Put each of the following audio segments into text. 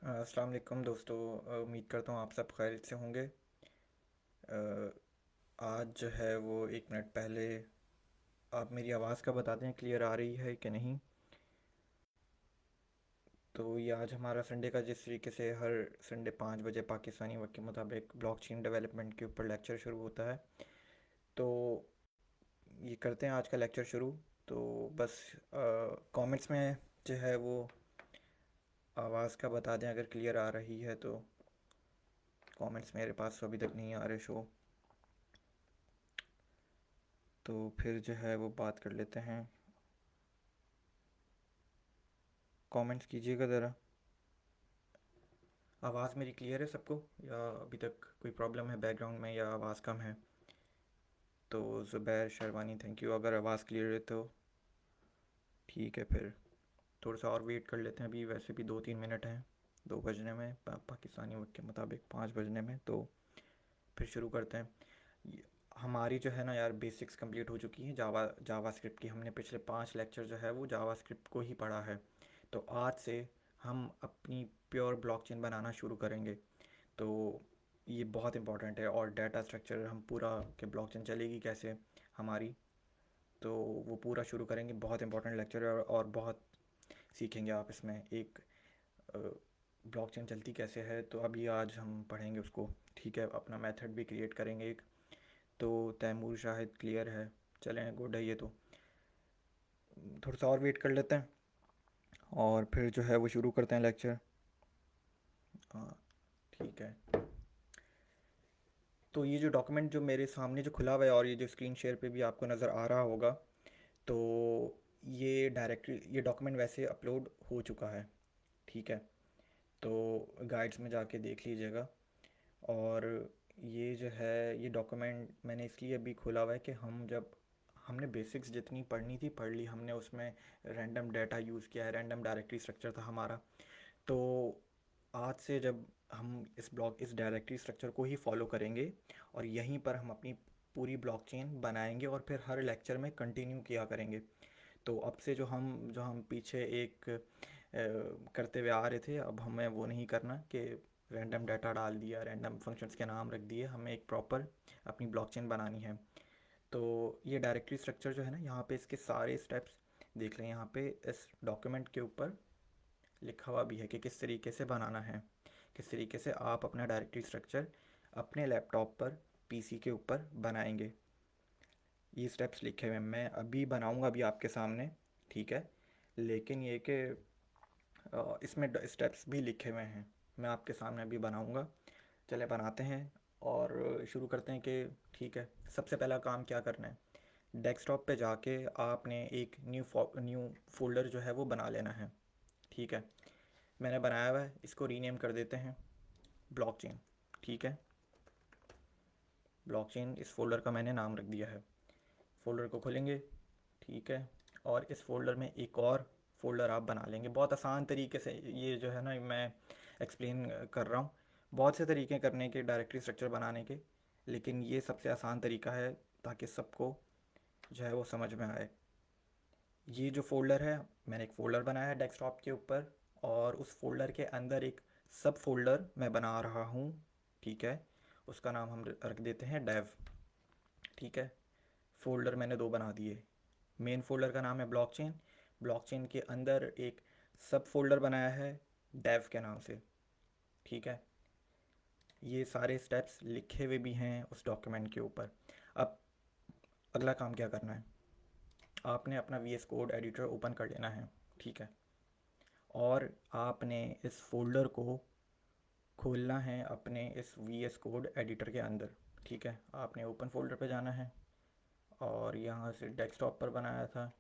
अस्सलाम वालेकुम दोस्तों। उम्मीद करता हूँ आप सब खैरियत से होंगे। आज जो है वो 1 मिनट पहले आप मेरी आवाज़ का बता दें क्लियर आ रही है कि नहीं। तो ये आज हमारा संडे का जिस तरीके से हर संडे 5 बजे पाकिस्तानी वक्त के मुताबिक ब्लॉकचेन डेवलपमेंट के ऊपर लेक्चर शुरू होता है। तो ये करते हैं आज का लेक्चर शुरू। तो बस कमेंट्स में जो है वो आवाज़ का बता दें अगर क्लियर आ रही है। तो कमेंट्स मेरे पास तो अभी तक नहीं आ रहे शो। तो फिर जो है वो बात कर लेते हैं। कमेंट्स कीजिएगा ज़रा। आवाज़ मेरी क्लियर है सबको या अभी तक कोई प्रॉब्लम है बैकग्राउंड में या आवाज़ कम है? तो ज़ुबैर शेरवानी थैंक यू। अगर आवाज़ क्लियर है तो ठीक है। फिर थोड़ा सा और वेट कर लेते हैं। अभी वैसे भी 2-3 मिनट हैं 2 बजने में पाकिस्तानी वक्त के मुताबिक 5 बजने में। तो फिर शुरू करते हैं। हमारी जो है ना यार बेसिक्स कंप्लीट हो चुकी हैं जावा स्क्रिप्ट की। हमने पिछले 5 लेक्चर जो है वो जावा स्क्रिप्ट को ही पढ़ा है। तो आज से हम अपनी प्योर ब्लॉकचेन बनाना शुरू करेंगे। तो ये बहुत इंपॉर्टेंट है। और डाटा स्ट्रक्चर हम पूरा कि ब्लॉकचेन चलेगी कैसे हमारी, तो वो पूरा शुरू करेंगे। बहुत इंपॉर्टेंट लेक्चर है और बहुत सीखेंगे आप इसमें। एक ब्लॉकचेन चलती कैसे है तो अभी आज हम पढ़ेंगे उसको। ठीक है, अपना मेथड भी क्रिएट करेंगे एक। तो तैमूर शाहिद क्लियर है, चलें गुड है ये। तो थोड़ा सा और वेट कर लेते हैं और फिर जो है वो शुरू करते हैं लेक्चर। हाँ ठीक है। तो ये जो डॉक्यूमेंट जो मेरे सामने जो खुला हुआ है और ये जो स्क्रीन शेयर पे भी आपको नज़र आ रहा होगा, तो ये डॉक्यूमेंट वैसे अपलोड हो चुका है। ठीक है, तो गाइड्स में जाके देख लीजिएगा। और ये जो है ये डॉक्यूमेंट मैंने इसलिए अभी खोला हुआ है कि हम जब हमने बेसिक्स जितनी पढ़नी थी पढ़ ली हमने। उसमें रैंडम डाटा यूज़ किया है, रैंडम डायरेक्टरी स्ट्रक्चर था हमारा। तो आज से जब हम इस डायरेक्टरी स्ट्रक्चर को ही फॉलो करेंगे और यहीं पर हम अपनी पूरी ब्लॉकचेन बनाएंगे और फिर हर लेक्चर में कंटिन्यू किया करेंगे। तो अब से जो हम पीछे एक करते हुए आ रहे थे, अब हमें वो नहीं करना कि रैंडम डाटा डाल दिया, रैंडम फंक्शंस के नाम रख दिए। हमें एक प्रॉपर अपनी ब्लॉकचेन बनानी है। तो ये डायरेक्टरी स्ट्रक्चर जो है ना, यहाँ पे इसके सारे स्टेप्स देख लें। यहाँ पे इस डॉक्यूमेंट के ऊपर लिखा हुआ भी है कि किस तरीके से बनाना है, किस तरीके से आप अपना डायरेक्टरी स्ट्रक्चर अपने लैपटॉप पर पीसी के ऊपर बनाएंगे। ये स्टेप्स लिखे हुए हैं, मैं अभी बनाऊंगा अभी आपके सामने। ठीक है, लेकिन ये कि इसमें स्टेप्स भी लिखे हुए हैं, मैं आपके सामने अभी बनाऊंगा। चले बनाते हैं और शुरू करते हैं कि ठीक है। सबसे पहला काम क्या करना है, डेस्कटॉप पे जाके आपने एक न्यू फोल्डर जो है वो बना लेना है। ठीक है, मैंने बनाया हुआ है, इसको रीनेम कर देते हैं ब्लॉकचेन। ठीक है, ब्लॉकचेन इस फोल्डर का मैंने नाम रख दिया है। फ़ोल्डर को खोलेंगे। ठीक है, और इस फोल्डर में एक और फोल्डर आप बना लेंगे। बहुत आसान तरीके से ये जो है ना मैं एक्सप्लेन कर रहा हूँ। बहुत से तरीके करने के डायरेक्टरी स्ट्रक्चर बनाने के, लेकिन ये सबसे आसान तरीका है ताकि सबको जो है वो समझ में आए। ये जो फोल्डर है, मैंने एक फ़ोल्डर बनाया है डेस्कटॉप के ऊपर और उस फोल्डर के अंदर एक सब फोल्डर मैं बना रहा हूँ। ठीक है, उसका नाम हम रख देते हैं डेव। ठीक है, फ़ोल्डर मैंने 2 बना दिए। मेन फ़ोल्डर का नाम है ब्लॉकचेन। ब्लॉकचेन के अंदर एक सब फ़ोल्डर बनाया है डेव के नाम से। ठीक है, ये सारे स्टेप्स लिखे हुए भी हैं उस डॉक्यूमेंट के ऊपर। अब अगला काम क्या करना है, आपने अपना V S code editor open कर लेना है। ठीक है, और आपने इस फोल्डर को खोलना है अपने इस वी एस कोड एडिटर के अंदर। ठीक है, आपने ओपन फोल्डर पे जाना है और यहाँ से डेस्कटॉप पर बनाया था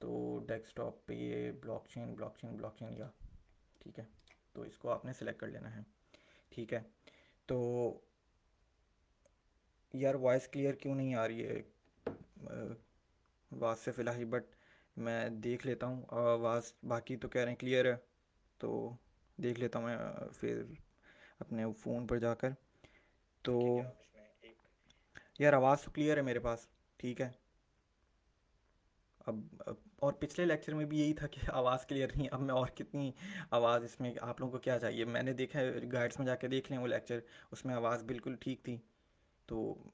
तो डेस्कटॉप पे ये ब्लॉकचेन ब्लॉकचेन ब्लॉकचेन या ठीक है, तो इसको आपने सेलेक्ट कर लेना है। ठीक है, तो यार वॉइस क्लियर क्यों नहीं आ रही है? आवाज़ से फ़िलहाल, बट मैं देख लेता हूँ आवाज़। बाकी तो कह रहे हैं क्लियर है, तो देख लेता हूँ मैं फिर अपने फ़ोन पर जाकर। तो यार आवाज़ तो क्लियर है मेरे पास। ठीक है, और पिछले लेक्चर में भी यही था कि आवाज़ क्लियर नहीं, अब मैं और कितनी आवाज़ इसमें, आप लोगों को क्या चाहिए? मैंने देखा है, गाइड्स में जाके देख लें वो लेक्चर, उसमें आवाज़ बिल्कुल ठीक थी, तो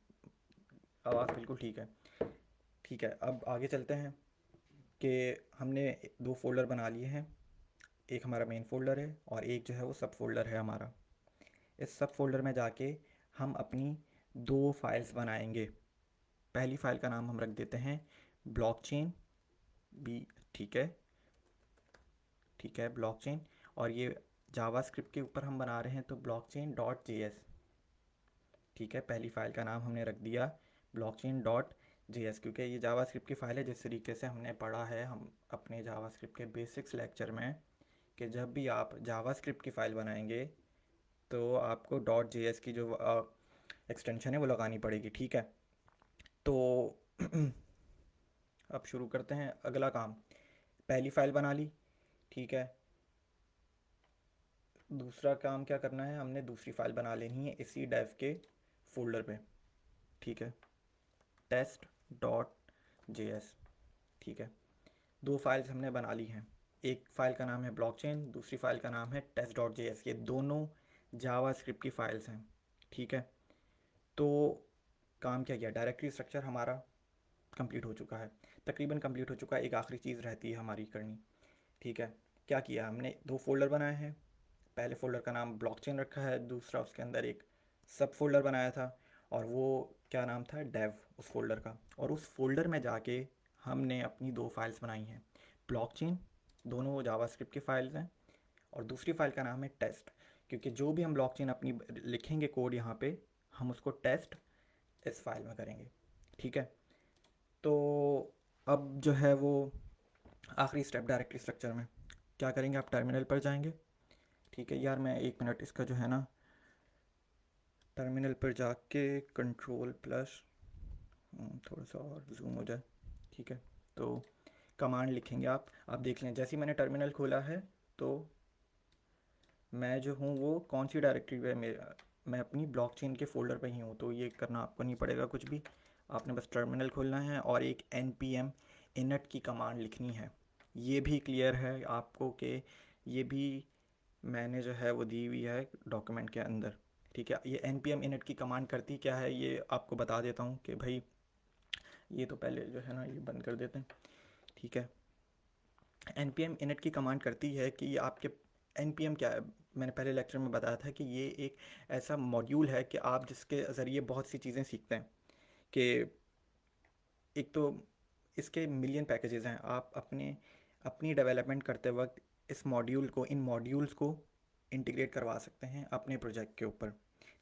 आवाज़ बिल्कुल ठीक है। ठीक है, अब आगे चलते हैं कि हमने दो फोल्डर बना लिए हैं, एक हमारा मेन फोल्डर है और एक जो है वो सब फोल्डर है हमारा। इस सब फोल्डर में जाके हम अपनी दो फाइल्स बनाएंगे। पहली फाइल का नाम हम रख देते हैं ब्लॉकचेन बी, ठीक है, ठीक है, ब्लॉकचेन। और ये जावास्क्रिप्ट के ऊपर हम बना रहे हैं तो ब्लॉकचेन डॉट जेएस, ठीक है। पहली फाइल का नाम हमने रख दिया ब्लॉकचेन डॉट जेएस, क्योंकि ये जावास्क्रिप्ट की फ़ाइल है, जिस तरीके से हमने पढ़ा है हम अपने जावास्क्रिप्ट के बेसिक्स लेक्चर में, कि जब भी आप जावास्क्रिप्ट की फ़ाइल बनाएंगे तो आपको डॉट जेएस की जो एक्सटेंशन है वो लगानी पड़ेगी, ठीक है। तो अब शुरू करते हैं अगला काम। पहली फ़ाइल बना ली, ठीक है। दूसरा काम क्या करना है, हमने दूसरी फाइल बना लेनी है इसी डेव के फोल्डर पे, ठीक है, टेस्ट डॉट जे एस, ठीक है। दो फाइल्स हमने बना ली हैं, एक फ़ाइल का नाम है ब्लॉकचेन, दूसरी फाइल का नाम है टेस्ट डॉट जे एस। ये दोनों जावास्क्रिप्ट की फ़ाइल्स हैं, ठीक है। तो काम क्या किया, डायरेक्टरी स्ट्रक्चर हमारा कंप्लीट हो चुका है, तकरीबन कंप्लीट हो चुका है। एक आखिरी चीज़ रहती है हमारी करनी, ठीक है। क्या किया हमने, दो फोल्डर बनाए हैं। पहले फ़ोल्डर का नाम ब्लॉकचेन रखा है, दूसरा उसके अंदर एक सब फोल्डर बनाया था, और वो क्या नाम था, डेव, उस फोल्डर का। और उस फोल्डर में जाके हमने अपनी दो फाइल्स बनाई हैं, ब्लॉकचेन, दोनों जावास्क्रिप्ट की फाइल्स हैं, और दूसरी फाइल का नाम है टेस्ट, क्योंकि जो भी हम ब्लॉकचेन अपनी लिखेंगे कोड यहाँ पे, हम उसको टेस्ट इस फाइल में करेंगे, ठीक है। तो अब जो है वो आखिरी स्टेप डायरेक्टरी स्ट्रक्चर में क्या करेंगे, आप टर्मिनल पर जाएंगे, ठीक है। यार मैं एक मिनट इसका जो है ना, टर्मिनल पर जाके कंट्रोल प्लस, थोड़ा सा और जूम हो जाए, ठीक है। तो कमांड लिखेंगे आप देख लें, जैसे ही मैंने टर्मिनल खोला है तो मैं जो हूँ वो कौन सी डायरेक्टरी पे, मैं अपनी ब्लॉकचेन के फोल्डर पे ही हूँ, तो ये करना आपको नहीं पड़ेगा कुछ भी, आपने बस टर्मिनल खोलना है और एक npm init की कमांड लिखनी है। ये भी क्लियर है आपको कि ये भी मैंने जो है वो दी हुई है डॉक्यूमेंट के अंदर, ठीक है। ये npm init की कमांड करती क्या है ये आपको बता देता हूँ कि भाई, ये तो पहले जो है ना ये बंद कर देते हैं, ठीक है। npm init की कमांड करती है कि ये आपके, npm क्या है, मैंने पहले लेक्चर में बताया था कि ये एक ऐसा मॉड्यूल है कि आप जिसके ज़रिए बहुत सी चीज़ें सीखते हैं। कि एक तो इसके मिलियन पैकेजेस हैं, आप अपनी डेवलपमेंट करते वक्त इस मॉड्यूल को, इन मॉड्यूल्स को इंटीग्रेट करवा सकते हैं अपने प्रोजेक्ट के ऊपर,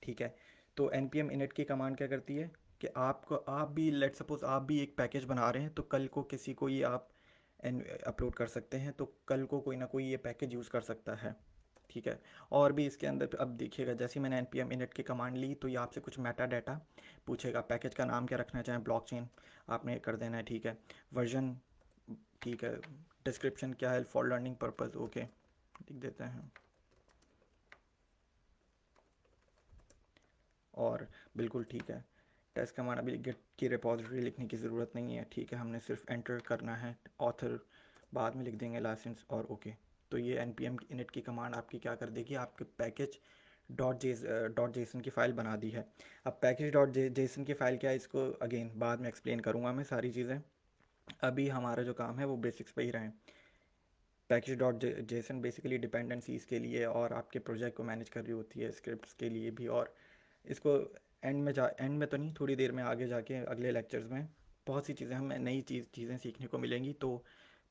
ठीक है। तो npm init की कमांड क्या करती है कि आप भी, लेट सपोज आप भी एक पैकेज बना रहे हैं, तो कल को किसी को ये आप अपलोड कर सकते हैं, तो कल को कोई ना कोई ये पैकेज यूज़ कर सकता है, ठीक है। और भी इसके अंदर अब देखिएगा, जैसे मैंने npm init की कमांड ली तो ये आपसे कुछ मेटा डाटा पूछेगा, पैकेज का नाम क्या रखना चाहें, ब्लॉकचेन आपने कर देना है, ठीक है। वर्जन, ठीक है। डिस्क्रिप्शन क्या है, फॉर लर्निंग पर्पस, ओके, लिख देते हैं। और बिल्कुल ठीक है, टेस्ट कमांड अभी गिट की रिपॉजिटरी लिखने की ज़रूरत नहीं है, ठीक है। हमने सिर्फ एंटर करना है, ऑथर बाद में लिख देंगे, लाइसेंस, और ओके। तो ये npm init की कमांड आपकी क्या कर देगी, आपके पैकेज डॉट जेसन की फ़ाइल बना दी है। अब पैकेज डॉट जेसन की फ़ाइल क्या है, इसको अगेन बाद में एक्सप्लेन करूँगा मैं सारी चीज़ें, अभी हमारा जो काम है वो बेसिक्स पे ही रहें। Package dot JSON basically dependencies के लिए और आपके प्रोजेक्ट को मैनेज कर रही होती है, स्क्रिप्ट्स के लिए भी। और इसको एंड में तो नहीं, थोड़ी देर में आगे जाके अगले लेक्चर्स में बहुत सी चीज़ें हमें नई चीज़ें सीखने को मिलेंगी, तो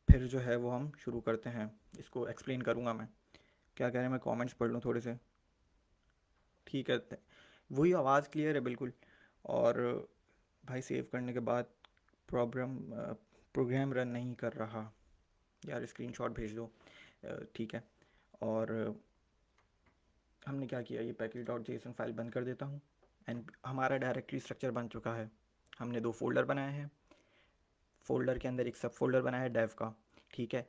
फिर जो है वो हम शुरू करते हैं, इसको एक्सप्लेन करूँगा मैं। क्या कह रहे हैं, मैं कमेंट्स पढ़ लूँ थोड़े से, ठीक है। वही आवाज़ क्लियर है बिल्कुल। और भाई सेव करने के बाद प्रॉब्लम, प्रोग्राम रन नहीं कर रहा, यार स्क्रीनशॉट भेज दो, ठीक है। और हमने क्या किया, ये पैकेज डॉट जेसन फाइल बंद कर देता हूँ, एंड हमारा डायरेक्टरी स्ट्रक्चर बन चुका है। हमने दो फोल्डर बनाए हैं, फोल्डर के अंदर एक सब फोल्डर बनाया है डेव का, ठीक है।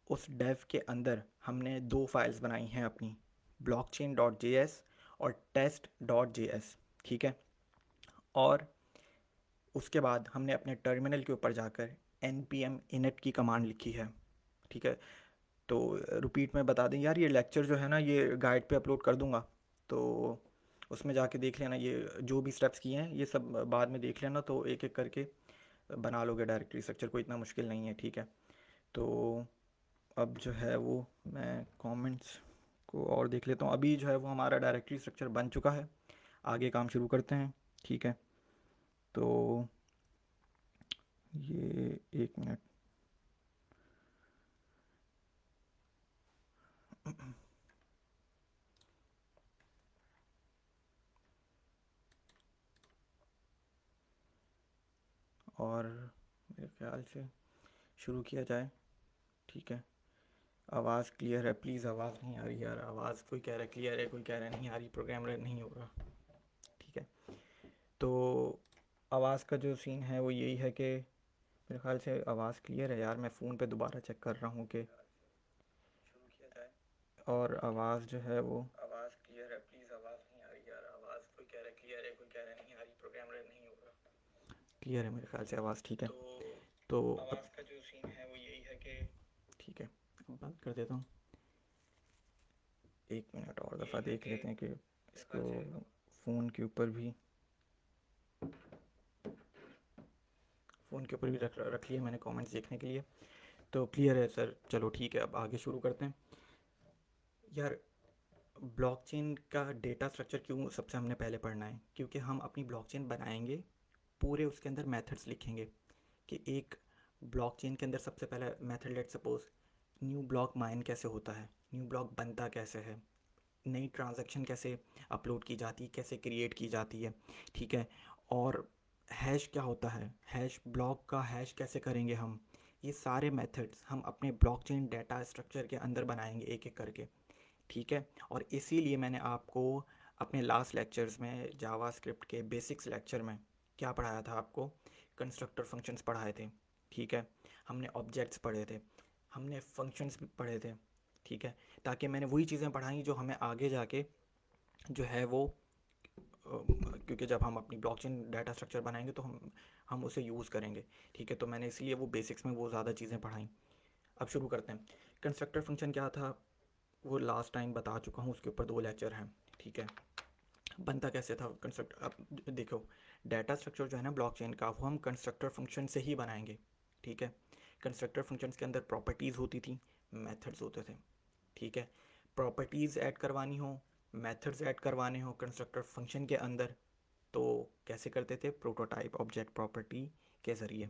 उस डेव के अंदर हमने दो फाइल्स बनाई हैं अपनी, ब्लॉकचेन डॉट जे एस और टेस्ट डॉट जे एस, ठीक है। और उसके बाद हमने अपने टर्मिनल के ऊपर जाकर npm init की कमांड लिखी है, ठीक है। तो रिपीट में बता दें यार, ये लेक्चर जो है ना ये गाइड पे अपलोड कर दूंगा, तो उसमें जाके देख लेना, ये जो भी स्टेप्स किए हैं ये सब बाद में देख लेना, तो एक एक करके बना लोगे डायरेक्टरी स्ट्रक्चर, कोई इतना मुश्किल नहीं है, ठीक है। तो अब जो है वो मैं कमेंट्स को और देख लेता हूँ। अभी जो है वो हमारा डायरेक्टरी स्ट्रक्चर बन चुका है, आगे काम शुरू करते हैं, ठीक है। तो ये एक मिनट, और मेरे ख्याल से शुरू किया जाए, ठीक है। आवाज़ क्लियर है, प्लीज़। आवाज़ नहीं आ रही यार, आवाज़ कोई कह रहा है क्लियर है, कोई कह रहा है नहीं आ रही, प्रोग्राम रन नहीं हो रहा, ठीक है। तो आवाज़ का जो सीन है वो यही है कि मेरे ख्याल से आवाज़ क्लियर है यार, मैं फ़ोन पे दोबारा चेक कर रहा हूँ कि शुरू किया जाए। और आवाज़ जो है वो, आवाज़ क्लियर है, प्लीज़। आवाज़ नहीं आ रही यार, आवाज़ कोई कह रहा है क्लियर है, कोई कह रहा है नहीं आ रही, प्रोग्राम रन नहीं हो रहा। क्लियर है मेरे ख्याल से आवाज़, ठीक है। तो आवाज़ का जो सीन है वो यही है कि, ठीक है, अब बात कर देता हूँ। एक मिनट और दफ़ा देख लेते हैं कि इसको फ़ोन के ऊपर भी, फ़ोन के ऊपर भी रख लिया मैंने कमेंट्स देखने के लिए। तो क्लियर है सर, चलो ठीक है, अब आगे शुरू करते हैं यार। ब्लॉकचेन का डेटा स्ट्रक्चर क्यों सबसे हमने पहले पढ़ना है, क्योंकि हम अपनी ब्लॉकचेन बनाएंगे, पूरे उसके अंदर मेथड्स लिखेंगे कि एक ब्लॉकचेन के अंदर सबसे पहला method, let suppose new block mine कैसे होता है, न्यू ब्लॉक बनता कैसे है, नई ट्रांजैक्शन कैसे अपलोड की जाती है, कैसे क्रिएट की जाती है, ठीक है। और हैश क्या होता है, हैश ब्लॉक का हैश कैसे करेंगे हम, ये सारे मेथड्स हम अपने ब्लॉकचेन डेटा स्ट्रक्चर के अंदर बनाएंगे एक एक करके, ठीक है। और इसीलिए मैंने आपको अपने लास्ट लेक्चर्स में जावा स्क्रिप्ट के बेसिक्स लेक्चर में क्या पढ़ाया था, आपको कंस्ट्रक्टर फंक्शंस पढ़ाए थे, ठीक है। हमने ऑब्जेक्ट्स पढ़े थे, हमने फंक्शंस भी पढ़े थे, ठीक है। ताकि मैंने वही चीज़ें पढ़ाई जो हमें आगे जाके जो है वो क्योंकि जब हम अपनी ब्लॉकचेन डाटा स्ट्रक्चर बनाएंगे तो हम उसे यूज़ करेंगे, ठीक है। तो मैंने इसलिए वो बेसिक्स में वो ज़्यादा चीज़ें पढ़ाई। अब शुरू करते हैं। कंस्ट्रक्टर फंक्शन क्या था वो लास्ट टाइम बता चुका हूँ, उसके ऊपर 2 लेक्चर हैं, ठीक है। बनता कैसे था कंस्ट्रक्ट, अब देखो डाटा स्ट्रक्चर जो है ना ब्लॉकचेन का, वो हम कंस्ट्रक्टर फंक्शन से ही बनाएंगे, ठीक है। कंस्ट्रक्टर फंक्शंस के अंदर प्रॉपर्टीज़ होती थी, मेथड्स होते थे, ठीक है। प्रॉपर्टीज़ ऐड करवानी हो, मेथड्स ऐड करवाने हो कंस्ट्रक्टर फंक्शन के अंदर, तो कैसे करते थे, प्रोटोटाइप ऑब्जेक्ट प्रॉपर्टी के ज़रिए।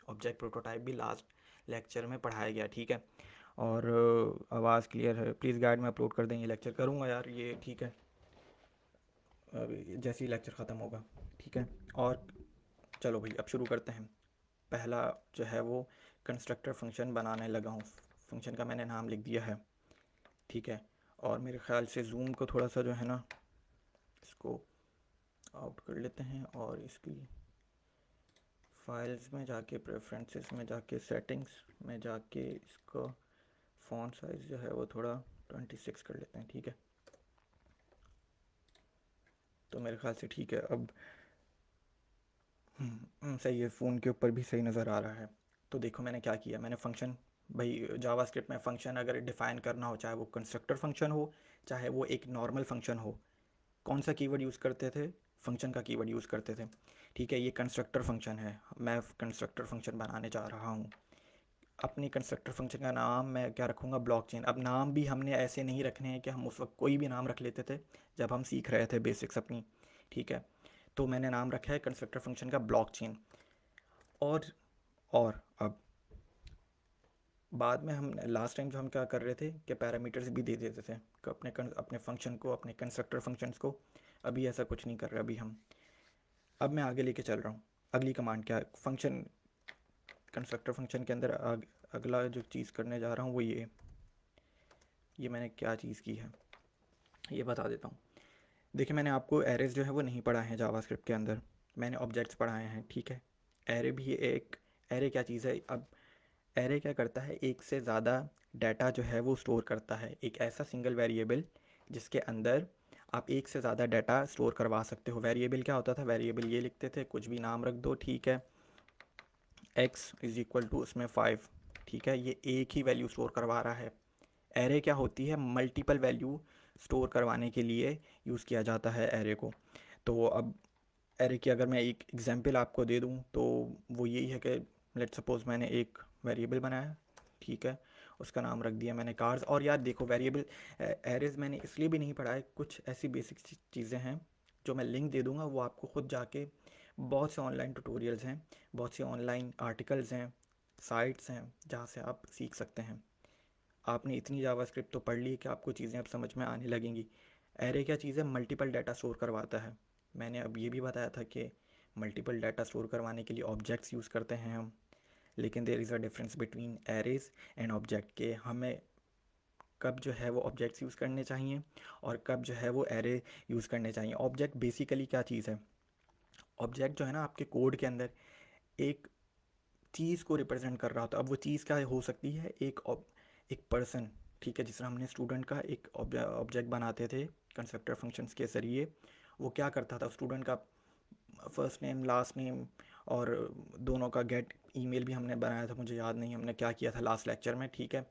ऑब्जेक्ट प्रोटोटाइप भी लास्ट लेक्चर में पढ़ाया गया, ठीक है। और आवाज़ क्लियर है, प्लीज़ गाइड में अपलोड कर दें, ये लेक्चर करूँगा यार ये, ठीक है, जैसे ही लेक्चर ख़त्म होगा, ठीक है। और चलो भाई अब शुरू करते हैं। पहला जो है वो कंस्ट्रक्टर फंक्शन बनाने लगा हूँ, फंक्शन का मैंने नाम लिख दिया है, ठीक है। और मेरे ख्याल से जूम को थोड़ा सा जो है ना इसको आउट कर लेते हैं, और इसकी फाइल्स में जाके, प्रेफरेंसेस में जाके, सेटिंग्स में जाके इसका फ़ॉन्ट साइज़ जो है वो थोड़ा 26 कर लेते हैं, ठीक है। तो मेरे ख्याल से ठीक है अब। सही है, फ़ोन के ऊपर भी सही नज़र आ रहा है। तो देखो मैंने क्या किया, मैंने फ़ंक्शन, भाई जावास्क्रिप्ट में फ़ंक्शन अगर डिफ़ाइन करना हो, चाहे वो कंस्ट्रक्टर फंक्शन हो, चाहे वो एक नॉर्मल फंक्शन हो, कौन सा कीवर्ड यूज़ करते थे, फंक्शन का कीवर्ड यूज़ करते थे, ठीक है। ये कंस्ट्रक्टर फंक्शन है, मैं कंस्ट्रक्टर फंक्शन बनाने जा रहा हूँ। अपनी कंस्ट्रक्टर फंक्शन का नाम मैं क्या रखूँगा, ब्लॉकचेन। अब नाम भी हमने ऐसे नहीं रखने हैं कि हम उस वक्त कोई भी नाम रख लेते थे जब हम सीख रहे थे बेसिक्स अपनी, ठीक है। तो मैंने नाम रखा है कंस्ट्रक्टर फंक्शन का ब्लॉकचेन। और और अब बाद में हम लास्ट टाइम जो हम क्या कर रहे थे कि पैरामीटर्स भी दे देते थे कि अपने फंक्शन को, अपने कंस्ट्रक्टर फंक्शंस को। अभी ऐसा कुछ नहीं कर रहे अभी हम। अब मैं आगे लेके चल रहा हूँ, अगली कमांड क्या है, फंक्शन कंस्ट्रक्टर फंक्शन के अंदर अगला जो चीज़ करने जा रहा हूँ वो ये मैंने क्या चीज़ की है ये बता देता हूँ। देखिए मैंने आपको एरेज जो है वो नहीं पढ़ाए हैं जावास्क्रिप्ट के अंदर, मैंने ऑब्जेक्ट्स पढ़ाए हैं, ठीक है। एरे भी एक, एरे क्या चीज़ है, अब एरे क्या करता है, एक से ज़्यादा डाटा जो है वो स्टोर करता है, एक ऐसा सिंगल वेरिएबल जिसके अंदर आप एक से ज़्यादा डाटा स्टोर करवा सकते हो। वेरिएबल क्या होता था, वेरिएबल ये लिखते थे कुछ भी नाम रख दो, ठीक है, x इज इक्वल टू उसमें 5, ठीक है, ये एक ही वैल्यू स्टोर करवा रहा है। एरे क्या होती है, मल्टीपल वैल्यू स्टोर करवाने के लिए यूज़ किया जाता है एरे को। तो अब एरे की अगर मैं एक एग्जांपल आपको दे दूं तो वो यही है कि लेट सपोज मैंने एक वेरिएबल बनाया, ठीक है, उसका नाम रख दिया मैंने कार्स। और यार देखो वेरिएबल एरेज मैंने इसलिए भी नहीं पढ़ा है, कुछ ऐसी बेसिक चीज़ें हैं जो मैं लिंक दे दूंगा, वो आपको खुद जाके बहुत से ऑनलाइन ट्यूटोरियल्स हैं, बहुत से ऑनलाइन आर्टिकल्स हैं, साइट्स हैं जहाँ से आप सीख सकते हैं। आपने इतनी जावास्क्रिप्ट तो पढ़ ली कि आपको चीज़ें अब समझ में आने लगेंगी। एरे क्या चीज़ है, मल्टीपल डाटा स्टोर करवाता है। मैंने अब ये भी बताया था कि मल्टीपल डाटा स्टोर करवाने के लिए ऑब्जेक्ट्स यूज़ करते हैं हम, लेकिन there is a difference between arrays and object, के हमें कब जो है वो ऑब्जेक्ट्स यूज़ करने चाहिए और कब जो है वो एरे यूज़ करने चाहिए। ऑब्जेक्ट बेसिकली क्या चीज़ है, ऑब्जेक्ट जो है ना आपके कोड के अंदर एक चीज़ को रिप्रेजेंट कर रहा होता है। अब वो चीज़ क्या हो सकती है, एक पर्सन, ठीक है, जिस तरह हमने स्टूडेंट का एक ऑब्जेक्ट बनाते थे कंस्ट्रक्टर फंक्शंस के ज़रिए। वो क्या करता था, स्टूडेंट का फर्स्ट नेम लास्ट नेम और दोनों का गेट ईमेल भी हमने बनाया था, मुझे याद नहीं हमने क्या किया था लास्ट लेक्चर में, ठीक है।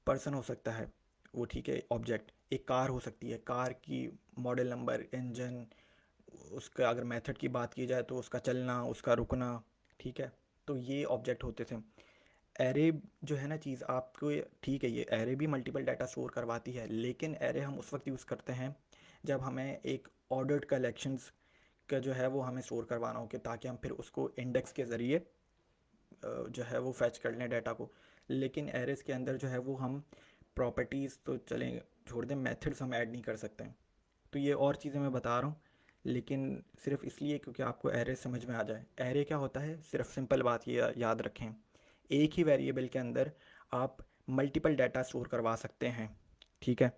पर्सन हो सकता है वो, ठीक है, ऑब्जेक्ट। एक कार हो सकती है, कार की मॉडल नंबर, इंजन, उसका अगर मेथड की बात की जाए तो उसका चलना, उसका रुकना, ठीक है। तो ये ऑब्जेक्ट होते थे। एरे जो है ना चीज़ आपको, ठीक है, ये एरे भी मल्टीपल डाटा स्टोर करवाती है, लेकिन एरे हम उस वक्त यूज़ करते हैं जब हमें एक ऑर्डर्ड कलेक्शंस का जो है वो हमें स्टोर करवाना हो, कि ताकि हम फिर उसको इंडेक्स के ज़रिए जो है वो फैच कर लें डाटा को। लेकिन एरेस के अंदर जो है वो हम प्रॉपर्टीज़ तो चलें छोड़ दें, मेथड्स हम ऐड नहीं कर सकते हैं। तो ये और चीज़ें मैं बता रहा हूँ, लेकिन सिर्फ इसलिए क्योंकि आपको एरे समझ में आ जाए। एरे क्या होता है, सिर्फ सिंपल बात ये याद रखें, एक ही वेरिएबल के अंदर आप मल्टीपल डाटा स्टोर करवा सकते हैं, ठीक है।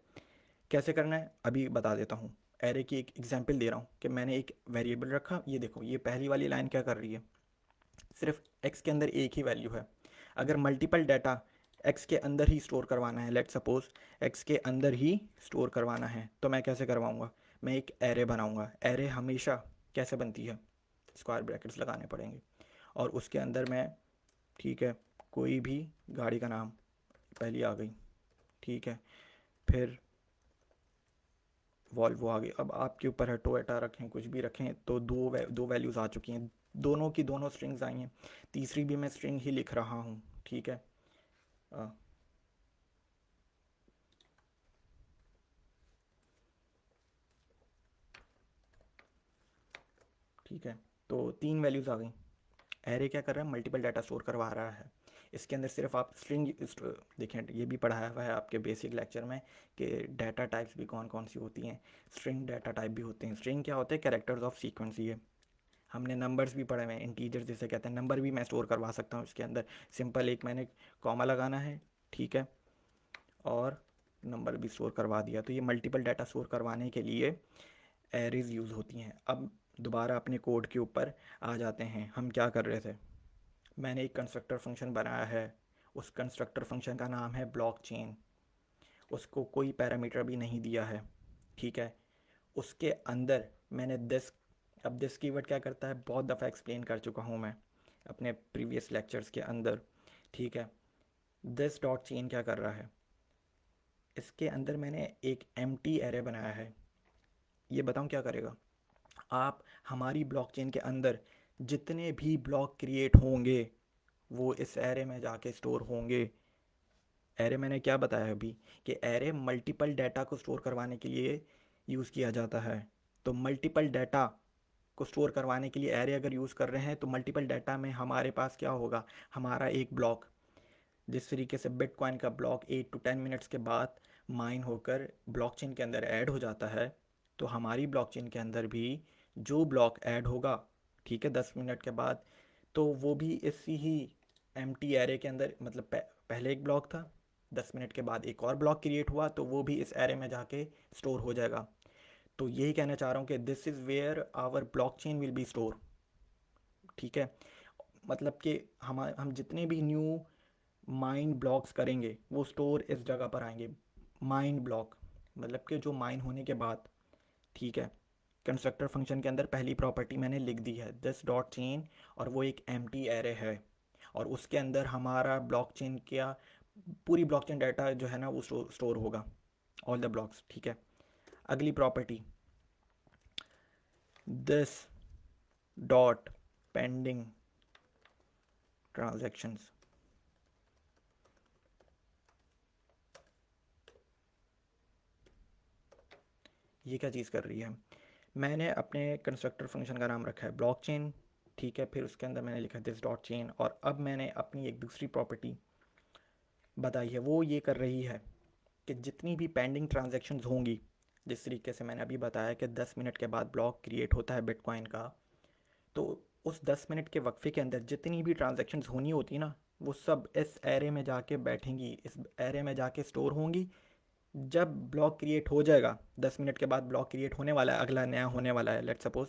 कैसे करना है अभी बता देता हूँ। एरे की एक एग्जांपल दे रहा हूँ कि मैंने एक वेरिएबल रखा, ये देखो ये पहली वाली लाइन क्या कर रही है, सिर्फ x के अंदर एक ही वैल्यू है। अगर मल्टीपल डाटा x के अंदर ही स्टोर करवाना है, लेट सपोज x के अंदर ही स्टोर करवाना है, तो मैं कैसे करवाऊँगा, मैं एक एरे बनाऊँगा। एरे हमेशा कैसे बनती है, स्क्वायर ब्रैकेट्स लगाने पड़ेंगे, और उसके अंदर मैं, ठीक है, कोई भी गाड़ी का नाम, पहली आ गई, ठीक है, फिर वॉल्वो आ गई। अब आपके ऊपर है, टोयोटा रखें, कुछ भी रखें, तो दो वैल्यूज़ आ चुकी हैं, दोनों की दोनों स्ट्रिंग्स आई हैं, तीसरी भी मैं स्ट्रिंग ही लिख रहा हूँ, ठीक है। आ, ठीक है, तो तीन वैल्यूज़ आ गई। एरे क्या कर रहा है, मल्टीपल डाटा स्टोर करवा रहा है। इसके अंदर सिर्फ आप स्ट्रिंग, देखें ये भी पढ़ाया हुआ है आपके बेसिक लेक्चर में कि डाटा टाइप्स भी कौन कौन सी होती हैं। स्ट्रिंग डाटा टाइप भी होते हैं। स्ट्रिंग क्या होते हैं, कैरेक्टर्स ऑफ सीक्वेंस। ये हमने नंबर्स भी पढ़े हुए हैं, इंटीजर जिसे कहते हैं, नंबर भी मैं स्टोर करवा सकता हूँ इसके अंदर। सिंपल एक मैंने कॉमा लगाना है, ठीक है, और नंबर भी स्टोर करवा दिया। तो ये मल्टीपल डाटा स्टोर करवाने के लिए एरेज यूज़ होती हैं। अब दोबारा अपने कोड के ऊपर आ जाते हैं। हम क्या कर रहे थे, मैंने एक कंस्ट्रक्टर फंक्शन बनाया है, उस कंस्ट्रक्टर फंक्शन का नाम है ब्लॉक चेन, उसको कोई पैरामीटर भी नहीं दिया है, ठीक है। उसके अंदर मैंने दिस, अब दिस कीवर्ड क्या करता है, बहुत दफ़ा एक्सप्लेन कर चुका हूँ मैं अपने प्रीवियस लेक्चर्स के अंदर, ठीक है। दिस डॉट चेन क्या कर रहा है, इसके अंदर मैंने एक एम्प्टी एरे बनाया है। ये बताऊँ क्या करेगा, आप हमारी ब्लॉकचेन के अंदर जितने भी ब्लॉक क्रिएट होंगे वो इस एरे में जाके स्टोर होंगे। एरे मैंने क्या बताया अभी, कि एरे मल्टीपल डाटा को स्टोर करवाने के लिए यूज़ किया जाता है। तो मल्टीपल डाटा को स्टोर करवाने के लिए एरे अगर यूज़ कर रहे हैं, तो मल्टीपल डाटा में हमारे पास क्या होगा, हमारा एक ब्लॉक, जिस तरीके से बिटकॉइन का ब्लॉक 8 to 10 मिनट्स के बाद माइन होकर ब्लॉकचेन के अंदर ऐड हो जाता है, तो हमारी ब्लॉकचेन के अंदर भी जो ब्लॉक ऐड होगा, ठीक है, 10 मिनट के बाद, तो वो भी इसी ही एम्प्टी एरे के अंदर, मतलब पहले एक ब्लॉक था, 10 मिनट के बाद एक और ब्लॉक क्रिएट हुआ, तो वो भी इस एरे में जाके स्टोर हो जाएगा। तो यही कहना चाह रहा हूँ कि this is where our blockchain will be store, ठीक है। मतलब कि हम जितने भी न्यू माइन ब्लॉक्स करेंगे वो स्टोर इस जगह पर आएंगे, माइन ब्लॉक, मतलब कि जो माइन होने के बाद, ठीक है। कंस्ट्रक्टर फंक्शन के अंदर पहली प्रॉपर्टी मैंने लिख दी है दिस डॉट चेन, और वो एक एम्प्टी एरे है। और उसके अंदर हमारा ब्लॉकचेन का पूरी ब्लॉकचेन डाटा जो है ना वो स्टोर होगा, ऑल द ब्लॉक्स। ठीक है, अगली property, this dot pending transactions. ये क्या चीज़ कर रही है, मैंने अपने कंस्ट्रक्टर फंक्शन का नाम रखा है ब्लॉकचेन, ठीक है, फिर उसके अंदर मैंने लिखा दिस डॉट चेन, और अब मैंने अपनी एक दूसरी प्रॉपर्टी बताई है, वो ये कर रही है कि जितनी भी पेंडिंग ट्रांजैक्शंस होंगी, जिस तरीके से मैंने अभी बताया कि 10 मिनट के बाद ब्लॉक क्रिएट होता है बिटकॉइन का, तो उस 10 मिनट के वक्फे के अंदर जितनी भी ट्रांजैक्शंस होनी होती ना, वो सब इस एरे में जाके बैठेंगी, इस एरे में जाके स्टोर होंगी। जब ब्लॉक क्रिएट हो जाएगा, 10 मिनट के बाद ब्लॉक क्रिएट होने वाला है, अगला नया होने वाला है लेट्स सपोज,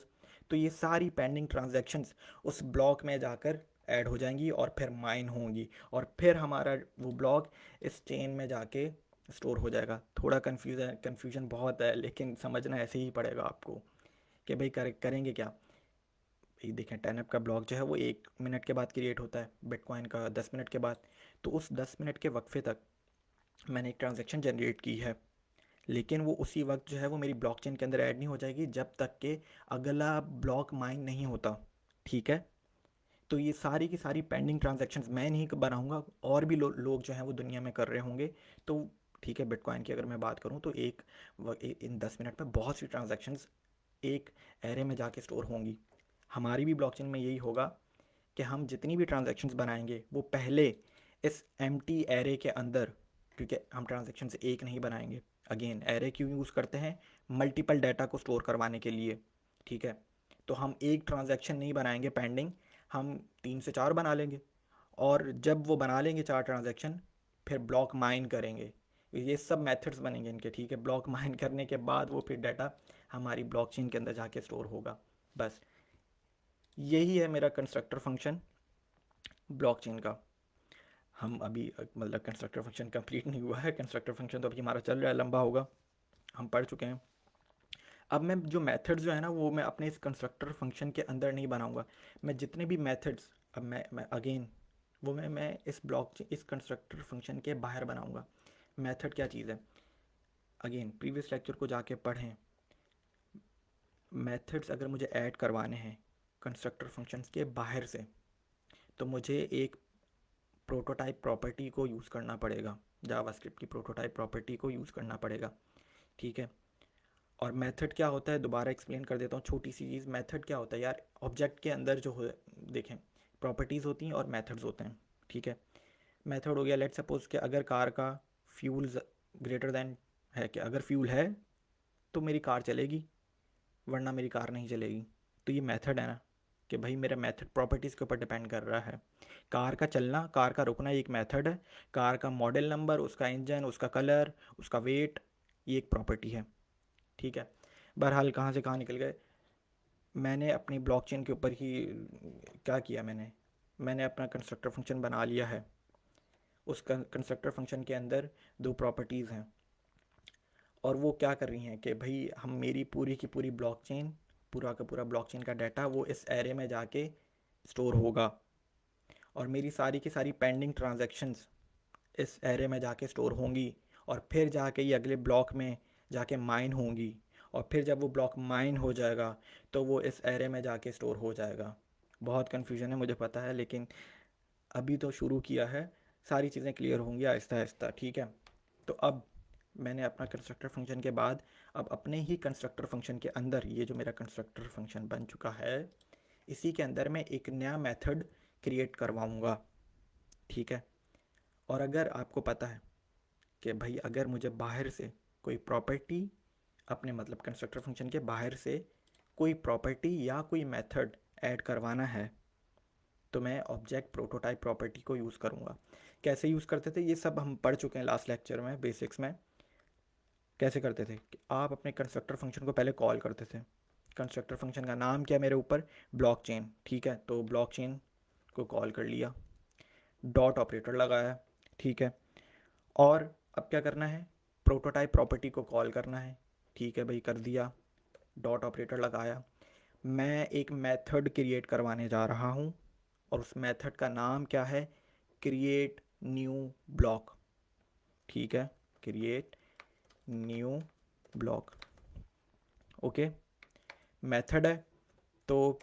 तो ये सारी पेंडिंग ट्रांजैक्शंस उस ब्लॉक में जाकर ऐड हो जाएंगी और फिर माइन होंगी, और फिर हमारा वो ब्लॉक इस चेन में जाके स्टोर हो जाएगा। थोड़ा कन्फ्यूजन बहुत है, लेकिन समझना ऐसे ही पड़ेगा आपको कि भाई करेंगे क्या। ये देखें, 10 का ब्लॉक जो है वो 1 मिनट के बाद क्रिएट होता है, बिटकॉइन का 10 मिनट के बाद। तो उस 10 मिनट के वक्फे तक मैंने एक ट्रांजेक्शन जनरेट की है, लेकिन वो उसी वक्त जो है वो मेरी ब्लॉकचेन के अंदर ऐड नहीं हो जाएगी जब तक कि अगला ब्लॉक माइन नहीं होता। ठीक है, तो ये सारी की सारी पेंडिंग ट्रांजैक्शंस मैं नहीं बनाऊंगा, और भी लोग जो हैं वो दुनिया में कर रहे होंगे। तो ठीक है, बिटकॉइन की अगर मैं बात करूं तो इन 10 मिनट में बहुत सी ट्रांजैक्शंस एक एरे में जाके स्टोर होंगी। हमारी भी ब्लॉकचेन में यही होगा कि हम जितनी भी ट्रांजैक्शंस बनाएंगे वो पहले इस एम्प्टी एरे के अंदर, क्योंकि हम ट्रांजैक्शंस एक नहीं बनाएंगे, अगेन एरे क्यों यूज़ करते हैं, मल्टीपल डाटा को स्टोर करवाने के लिए। ठीक है, तो हम एक ट्रांजैक्शन नहीं बनाएंगे पेंडिंग, हम 3 से 4 बना लेंगे, और जब वो बना लेंगे 4 ट्रांजैक्शन, फिर ब्लॉक माइन करेंगे। ये सब मेथड्स बनेंगे इनके। ठीक है, ब्लॉक माइन करने के बाद वो फिर डाटा हमारी ब्लॉकचेन के अंदर जाके स्टोर होगा। बस यही है मेरा कंस्ट्रक्टर फंक्शन ब्लॉकचेन का। हम अभी मतलब कंस्ट्रक्टर फंक्शन कंप्लीट नहीं हुआ है, कंस्ट्रक्टर फंक्शन तो अभी हमारा चल रहा है, लंबा होगा, हम पढ़ चुके हैं। अब मैं जो मेथड्स जो है ना वो मैं अपने इस कंस्ट्रक्टर फंक्शन के अंदर नहीं बनाऊंगा। मैं जितने भी मेथड्स, अब मैं अगेन वो मैं इस इस कंस्ट्रक्टर फंक्शन के बाहर बनाऊंगा। मेथड क्या चीज़ है, अगेन प्रीवियस लेक्चर को जाके पढ़ें। मेथड्स अगर मुझे ऐड करवाने हैं कंस्ट्रक्टर फंक्शंस के बाहर से, तो मुझे एक प्रोटोटाइप प्रॉपर्टी को यूज़ करना पड़ेगा, जावास्क्रिप्ट की प्रोटोटाइप प्रॉपर्टी को यूज़ करना पड़ेगा। ठीक है, और मेथड क्या होता है दोबारा एक्सप्लेन कर देता हूँ, छोटी सी चीज़। मेथड क्या होता है यार, ऑब्जेक्ट के अंदर जो हो, देखें, प्रॉपर्टीज़ होती हैं और मेथड्स होते हैं। ठीक है, मेथड हो गया, लेट सपोज कि अगर कार का फ्यूल ग्रेटर देन है, कि अगर फ्यूल है तो मेरी कार चलेगी, वरना मेरी कार नहीं चलेगी। तो ये मेथड है ना, कि भाई मेरा मेथड प्रॉपर्टीज़ के ऊपर डिपेंड कर रहा है। कार का चलना, कार का रुकना, ये एक मेथड है। कार का मॉडल नंबर, उसका इंजन, उसका कलर, उसका वेट, ये एक प्रॉपर्टी है। ठीक है, बहरहाल कहाँ से कहाँ निकल गए। मैंने अपनी ब्लॉकचेन के ऊपर ही क्या किया, मैंने अपना कंस्ट्रक्टर फंक्शन बना लिया है। उस कंस्ट्रक्टर फंक्शन के अंदर 2 प्रॉपर्टीज़ हैं, और वो क्या कर रही हैं कि भाई हम मेरी पूरी की पूरी ब्लॉकचेन, पूरा का पूरा ब्लॉकचेन का डाटा वो इस एरे में जाके स्टोर होगा, और मेरी सारी की सारी पेंडिंग ट्रांजैक्शंस इस एरे में जाके स्टोर होंगी, और फिर जाके ये अगले ब्लॉक में जाके माइन होंगी, और फिर जब वो ब्लॉक माइन हो जाएगा तो वो इस एरे में जाके स्टोर हो जाएगा। बहुत कन्फ्यूजन है मुझे पता है, लेकिन अभी तो शुरू किया है, सारी चीज़ें क्लियर होंगी आहिस्ता आहिस्ता। ठीक है, तो अब मैंने अपना कंस्ट्रक्टर फंक्शन के बाद अब अपने ही कंस्ट्रक्टर फंक्शन के अंदर, ये जो मेरा कंस्ट्रक्टर फंक्शन बन चुका है, इसी के अंदर मैं एक नया मेथड क्रिएट करवाऊँगा। ठीक है, और अगर आपको पता है कि भाई अगर मुझे बाहर से कोई प्रॉपर्टी, अपने मतलब कंस्ट्रक्टर फंक्शन के बाहर से कोई प्रॉपर्टी या कोई मेथड ऐड करवाना है, तो मैं ऑब्जेक्ट प्रोटोटाइप प्रॉपर्टी को यूज़ करूँगा। कैसे यूज़ करते थे ये सब हम पढ़ चुके हैं लास्ट लेक्चर में, बेसिक्स में। कैसे करते थे कि आप अपने कंस्ट्रक्टर फंक्शन को पहले कॉल करते थे। कंस्ट्रक्टर फंक्शन का नाम क्या है मेरे ऊपर, ब्लॉकचेन। ठीक है, तो ब्लॉकचेन को कॉल कर लिया, डॉट ऑपरेटर लगाया। ठीक है, और अब क्या करना है, प्रोटोटाइप प्रॉपर्टी को कॉल करना है। ठीक है भाई, कर दिया, डॉट ऑपरेटर लगाया। मैं एक मेथड क्रिएट करवाने जा रहा हूँ और उस मेथड का नाम क्या है, क्रिएट न्यू ब्लॉक। ठीक है, create new block. Okay, method है तो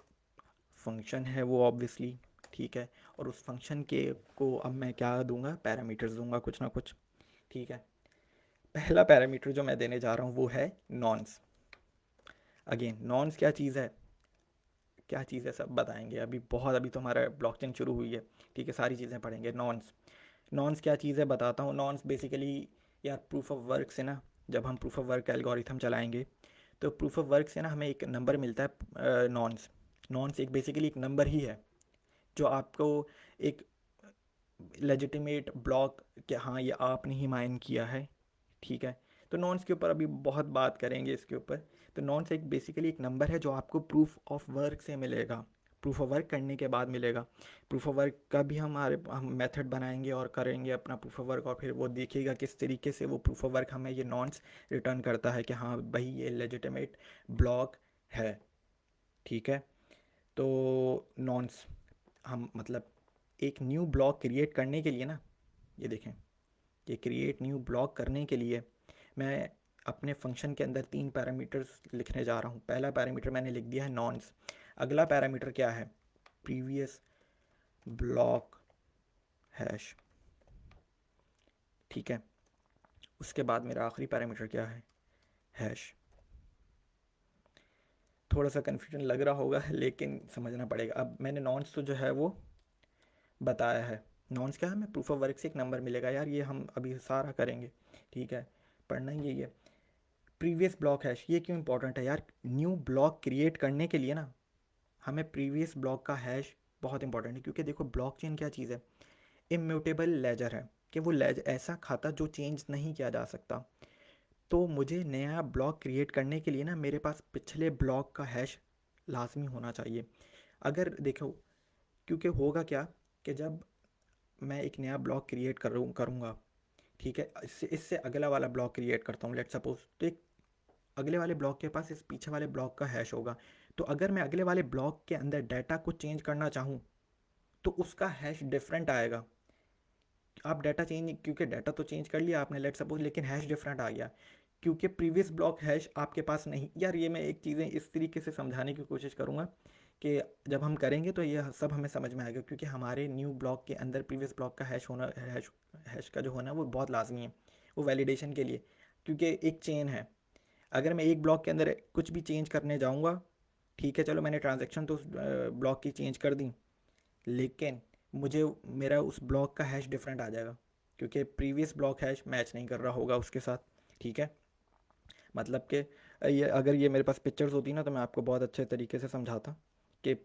फंक्शन है वो ऑब्वियसली। ठीक है, और उस फंक्शन के को अब मैं क्या दूंगा, पैरामीटर्स दूंगा कुछ ना कुछ। ठीक है, पहला पैरामीटर जो मैं देने जा रहा हूँ वो है नॉन्स। अगेन नॉन्स क्या चीज़ है, क्या चीज़ है सब बताएंगे अभी, बहुत अभी तो हमारा ब्लॉकचेन शुरू हुई है। ठीक है, सारी चीज़ें पढ़ेंगे। नॉन्स, नॉन्स क्या चीज़ है बताता हूँ। नॉन्स बेसिकली यार प्रूफ ऑफ वर्क से ना, जब हम प्रूफ ऑफ वर्क एल्गोरिथम चलाएंगे तो प्रूफ ऑफ वर्क से ना हमें एक नंबर मिलता है। नॉन्स, नॉन्स एक बेसिकली एक नंबर ही है जो आपको एक लेजिटिमेट ब्लॉक कि हाँ ये आपने ही माइन किया है। ठीक है, तो नॉन्स के ऊपर अभी बहुत बात करेंगे इसके ऊपर। तो नॉन्स एक बेसिकली एक नंबर है जो आपको प्रूफ ऑफ वर्क से मिलेगा, प्रूफ ऑफ वर्क करने के बाद मिलेगा। प्रूफ ऑफ वर्क का भी हम मेथड बनाएंगे और करेंगे अपना प्रूफ ऑफ वर्क, और फिर वो देखिएगा किस तरीके से वो प्रूफ ऑफ वर्क हमें ये नॉन्स रिटर्न करता है कि हाँ भाई ये लेजिटिमेट ब्लॉक है। ठीक है, तो नॉन्स हम मतलब एक न्यू ब्लॉक क्रिएट करने के लिए ना, ये देखें, ये क्रिएट न्यू ब्लॉक करने के लिए मैं अपने फंक्शन के अंदर 3 पैरामीटर्स लिखने जा रहा हूँ। पहला पैरामीटर मैंने लिख दिया है नॉन्स। अगला पैरामीटर क्या है, प्रीवियस ब्लॉक हैश। ठीक है, उसके बाद मेरा आखिरी पैरामीटर क्या है, हैश। थोड़ा सा कन्फ्यूजन लग रहा होगा लेकिन समझना पड़ेगा। अब मैंने नॉन्स तो जो है वो बताया है। नॉन्स क्या है, हमें प्रूफ ऑफ वर्क से एक नंबर मिलेगा यार, ये हम अभी सारा करेंगे। ठीक है, पढ़ना ही यही है। प्रीवियस ब्लॉक हैश, ये क्यों इंपॉर्टेंट है यार, न्यू ब्लॉक क्रिएट करने के लिए ना हमें प्रीवियस ब्लॉक का हैश बहुत इंपॉर्टेंट है। क्योंकि देखो ब्लॉकचेन क्या चीज़ है, इम्यूटेबल लेजर है, कि वो लेजर ऐसा खाता जो चेंज नहीं किया जा सकता। तो मुझे नया ब्लॉक क्रिएट करने के लिए ना मेरे पास पिछले ब्लॉक का हैश लाजमी होना चाहिए। अगर देखो, क्योंकि होगा क्या कि जब मैं एक नया ब्लॉक क्रिएट करूँगा, ठीक है, इससे इससे अगला वाला ब्लॉक क्रिएट करता हूँ लेट सपोज, तो एक अगले वाले ब्लॉक के पास इस पीछे वाले ब्लॉक का हैश होगा। तो अगर मैं अगले वाले ब्लॉक के अंदर डाटा को चेंज करना चाहूँ तो उसका हैश डिफरेंट आएगा। आप डाटा चेंज, क्योंकि डाटा तो चेंज कर लिया आपने लेट सपोज, लेकिन हैश डिफरेंट आ गया क्योंकि प्रीवियस ब्लॉक हैश आपके पास नहीं। यार ये मैं एक चीज़ें इस तरीके से समझाने की कोशिश करूँगा कि जब हम करेंगे तो ये सब हमें समझ में आएगा, क्योंकि हमारे न्यू ब्लॉक के अंदर प्रीवियस ब्लॉक का हैश होना, हैश का जो होना है वो बहुत लाजमी है, वो वैलिडेशन के लिए। क्योंकि एक चेन है, अगर मैं एक ब्लॉक के अंदर कुछ भी चेंज करने जाऊँगा, ठीक है चलो मैंने ट्रांजैक्शन तो उस ब्लॉक की चेंज कर दी, लेकिन मुझे मेरा उस ब्लॉक का हैश डिफरेंट आ जाएगा क्योंकि प्रीवियस ब्लॉक हैश मैच नहीं कर रहा होगा उसके साथ। ठीक है, मतलब कि ये अगर ये मेरे पास पिक्चर्स होती ना तो मैं आपको बहुत अच्छे तरीके से समझाता कि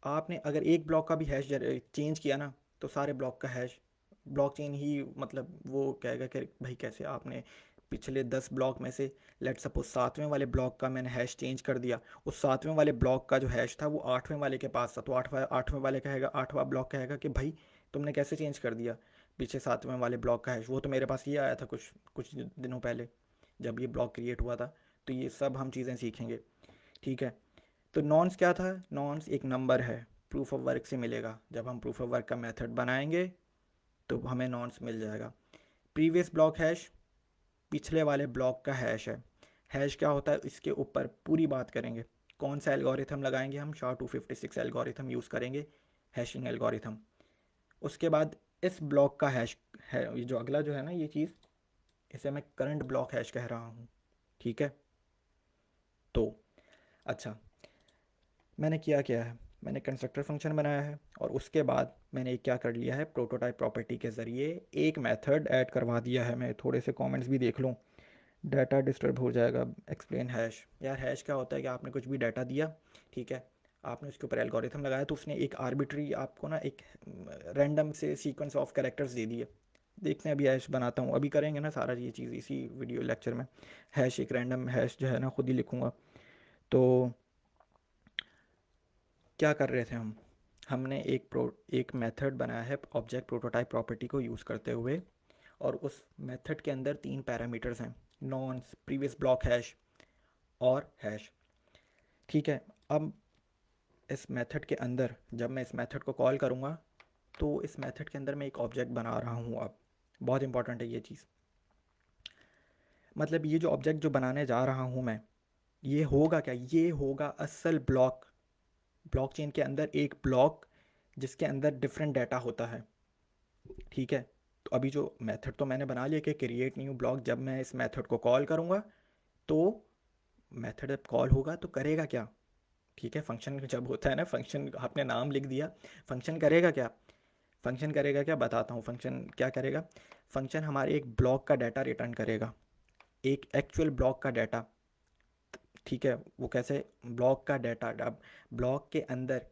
आपने अगर एक ब्लॉक का भी हैश चेंज किया ना तो सारे ब्लॉक का हैश, ब्लॉक चेन ही मतलब वो कहेगा कि भाई कैसे आपने पिछले 10 ब्लॉक में से लेट सपोज 7वें वाले ब्लॉक का मैंने हैश चेंज कर दिया, उस 7वें वाले ब्लॉक का जो हैश था वो 8वें वाले के पास था, तो 8वें वाले कहेगा, 8वां ब्लॉक कहेगा कि भाई तुमने कैसे चेंज कर दिया पीछे 7वें वाले ब्लॉक का हैश, वो तो मेरे पास ये आया था कुछ कुछ दिनों पहले जब ये ब्लॉक क्रिएट हुआ था। तो ये सब हम चीज़ें सीखेंगे। ठीक है, तो नॉन्स क्या था, नॉन्स एक नंबर है, प्रूफ ऑफ वर्क से मिलेगा। जब हम प्रूफ ऑफ वर्क का मेथड बनाएंगे तो हमें नॉन्स मिल जाएगा। प्रीवियस ब्लॉक हैश पिछले वाले ब्लॉक का हैश है। हैश क्या होता है इसके ऊपर पूरी बात करेंगे। कौन सा एल्गोरिथम लगाएंगे हम, SHA-256 एल्गोरिथम यूज़ करेंगे, हैशिंग एल्गोरिथम। उसके बाद इस ब्लॉक का हैश है, ये जो अगला जो है ना ये चीज़, इसे मैं करंट ब्लॉक हैश कह रहा हूँ। ठीक है, तो अच्छा मैंने किया क्या है, मैंने कंस्ट्रक्टर फंक्शन बनाया है और उसके बाद मैंने क्या कर लिया है, प्रोटोटाइप प्रॉपर्टी के ज़रिए एक मेथड ऐड करवा दिया है। मैं थोड़े से कमेंट्स भी देख लूँ, डाटा डिस्टर्ब हो जाएगा। एक्सप्लेन हैश, यार हैश क्या होता है कि आपने कुछ भी डाटा दिया, ठीक है, आपने उसके ऊपर एल्गोरिथम लगाया तो उसने एक आर्बिट्री आपको ना एक रैंडम से सीक्वेंस ऑफ कैरेक्टर्स दे दिए। देखते हैं अभी हैश बनाता हूँ, अभी करेंगे ना सारा ये चीज़ इसी वीडियो लेक्चर में। हैश एक रैंडम हैश जो है ना खुद ही लिखूँगा। तो क्या कर रहे थे हम, हमने एक मेथड बनाया है ऑब्जेक्ट प्रोटोटाइप प्रॉपर्टी को यूज़ करते हुए, और उस मेथड के अंदर 3 पैरामीटर्स हैं, नॉन्स, प्रीवियस ब्लॉक हैश और हैश। ठीक है, अब इस मेथड के अंदर जब मैं इस मेथड को कॉल करूँगा तो इस मेथड के अंदर मैं एक ऑब्जेक्ट बना रहा हूँ। अब बहुत इंपॉर्टेंट है ये चीज़, मतलब ये जो ऑब्जेक्ट जो बनाने जा रहा हूँ मैं, ये होगा क्या, ये होगा असल ब्लॉकचेन के अंदर एक ब्लॉक जिसके अंदर डिफरेंट डाटा होता है। ठीक है, तो अभी जो मेथड तो मैंने बना लिया कि क्रिएट न्यू ब्लॉक, जब मैं इस मेथड को कॉल करूँगा तो मेथड जब कॉल होगा तो करेगा क्या। ठीक है, फंक्शन जब होता है ना, फंक्शन आपने नाम लिख दिया, फंक्शन करेगा क्या, फंक्शन करेगा क्या बताता हूँ। फंक्शन क्या करेगा, फंक्शन हमारे एक ब्लॉक का डाटा रिटर्न करेगा, एक एक्चुअल ब्लॉक का डाटा। ठीक है, वो कैसे, ब्लॉक का डाटा। अब ब्लॉक के अंदर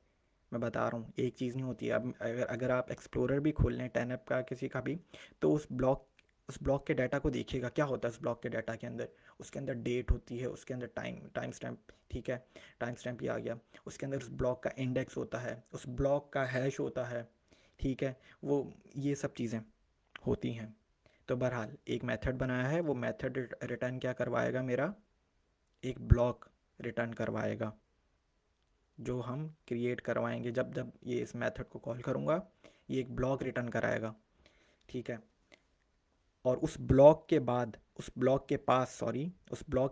मैं बता रहा हूँ एक चीज़ नहीं होती है। अब अगर अगर आप एक्सप्लोरर भी खोल लें 10 ऐप का किसी का भी, तो उस ब्लॉक के डाटा को देखिएगा क्या होता है उस ब्लॉक के डाटा के अंदर। उसके अंदर डेट होती है, उसके अंदर टाइम स्टैम्प। ठीक है, टाइम स्टैम्प ही आ गया। उसके अंदर उस ब्लॉक का इंडेक्स होता है, उस ब्लॉक का हैश होता है। ठीक है, वो ये सब चीज़ें होती हैं। तो बहरहाल एक मेथड बनाया है, वो मेथड रिटर्न क्या करवाएगा, मेरा एक ब्लॉक रिटर्न करवाएगा जो हम क्रिएट करवाएंगे। जब जब ये इस मेथड को कॉल करूँगा ये एक ब्लॉक रिटर्न कराएगा। ठीक है, और उस ब्लॉक के बाद, उस ब्लॉक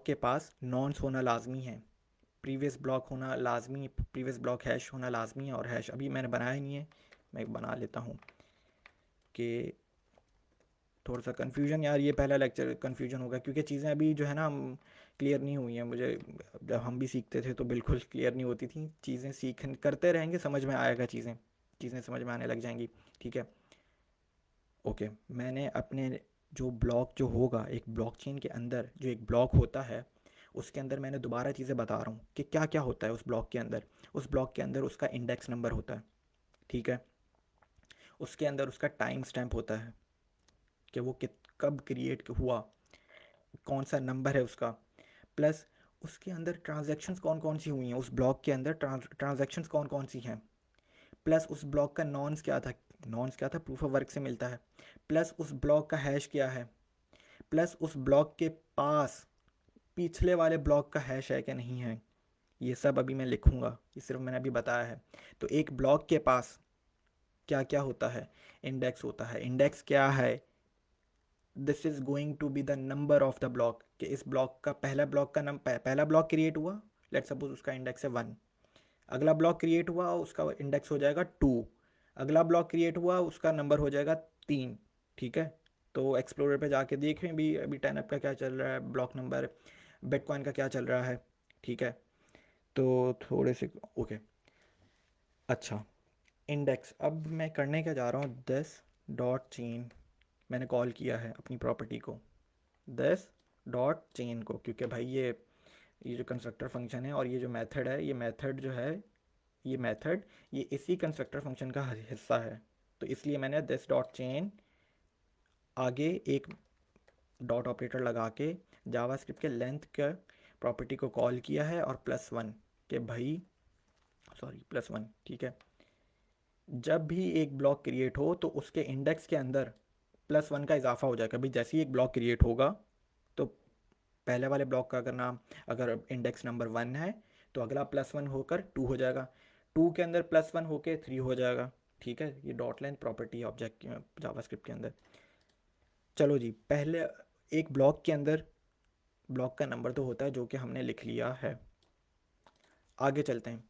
के पास नॉन्स होना लाजमी है, प्रीवियस ब्लॉक होना लाजमी, प्रीवियस ब्लॉक हैश होना लाजमी है। और हैश अभी मैंने बनाया नहीं है, मैं बना लेता हूँ कि थोड़ा सा कन्फ्यूजन, यार ये पहला लेक्चर कन्फ्यूजन होगा क्योंकि चीज़ें अभी जो है ना क्लियर नहीं हुई हैं मुझे। जब हम भी सीखते थे तो बिल्कुल क्लियर नहीं होती थी चीज़ें, सीख करते रहेंगे समझ में आएगा, चीज़ें चीज़ें समझ में आने लग जाएंगी। ठीक है, ओके, मैंने अपने जो ब्लॉक जो होगा एक ब्लॉकचेन के अंदर, जो एक ब्लॉक होता है उसके अंदर मैंने दोबारा चीज़ें बता रहा हूँ कि क्या क्या होता है उस ब्लॉक के अंदर। उस ब्लॉक के अंदर उसका इंडेक्स नंबर होता है। ठीक है, उसके अंदर उसका टाइम स्टैम्प होता है कि वो कब क्रिएट हुआ, कौन सा नंबर है उसका। प्लस उसके अंदर ट्रांजैक्शंस कौन कौन सी हुई हैं, उस ब्लॉक के अंदर ट्रांजैक्शंस कौन कौन सी हैं। प्लस उस ब्लॉक का नॉन्स क्या था, प्रूफ ऑफ वर्क से मिलता है। प्लस उस ब्लॉक का हैश क्या है। प्लस उस ब्लॉक के पास पिछले वाले ब्लॉक का हैश है कि नहीं है। ये सब अभी मैं लिखूंगा, ये सिर्फ मैंने अभी बताया है। तो एक ब्लॉक के पास क्या क्या होता है, इंडेक्स होता है। इंडेक्स क्या है, this is going to be the number of the block, कि इस ब्लॉक का पहला ब्लॉक क्रिएट हुआ, लेट सपोज उसका इंडेक्स है 1। अगला ब्लॉक क्रिएट हुआ उसका इंडेक्स हो जाएगा 2। अगला ब्लॉक क्रिएट हुआ उसका नंबर हो जाएगा 3। ठीक है, तो एक्सप्लोरर पे जाके देखें भी अभी 10 ऐप का क्या चल रहा है, ब्लॉक नंबर बिटकॉइन का क्या चल रहा है। ठीक है, तो थोड़े से ओके। अच्छा, इंडेक्स अब मैं करने क्या जा रहा हूँ, दिस डॉट चेन मैंने कॉल किया है अपनी प्रॉपर्टी को, दिस डॉट चेन को, क्योंकि भाई ये जो कंस्ट्रक्टर फंक्शन है और ये जो मेथड है, ये मेथड जो है, ये मेथड ये इसी कंस्ट्रक्टर फंक्शन का हिस्सा है। तो इसलिए मैंने दिस डॉट चेन आगे एक डॉट ऑपरेटर लगा के जावास्क्रिप्ट के लेंथ के प्रॉपर्टी को कॉल किया है और +1 के भाई, सॉरी +1। ठीक है, जब भी एक ब्लॉक क्रिएट हो तो उसके इंडेक्स के अंदर +1 का इजाफा हो जाएगा। भाई जैसे ही एक ब्लॉक क्रिएट होगा तो पहले वाले ब्लॉक का अगर इंडेक्स नंबर 1 है तो अगला +1 होकर 2 हो जाएगा, 2 के अंदर +1 होकर 3 हो जाएगा। ठीक है, ये डॉट लेंथ प्रॉपर्टी है ऑब्जेक्ट जावास्क्रिप्ट के अंदर। चलो जी, पहले एक ब्लॉक के अंदर ब्लॉक का नंबर तो होता है जो कि हमने लिख लिया है। आगे चलते हैं,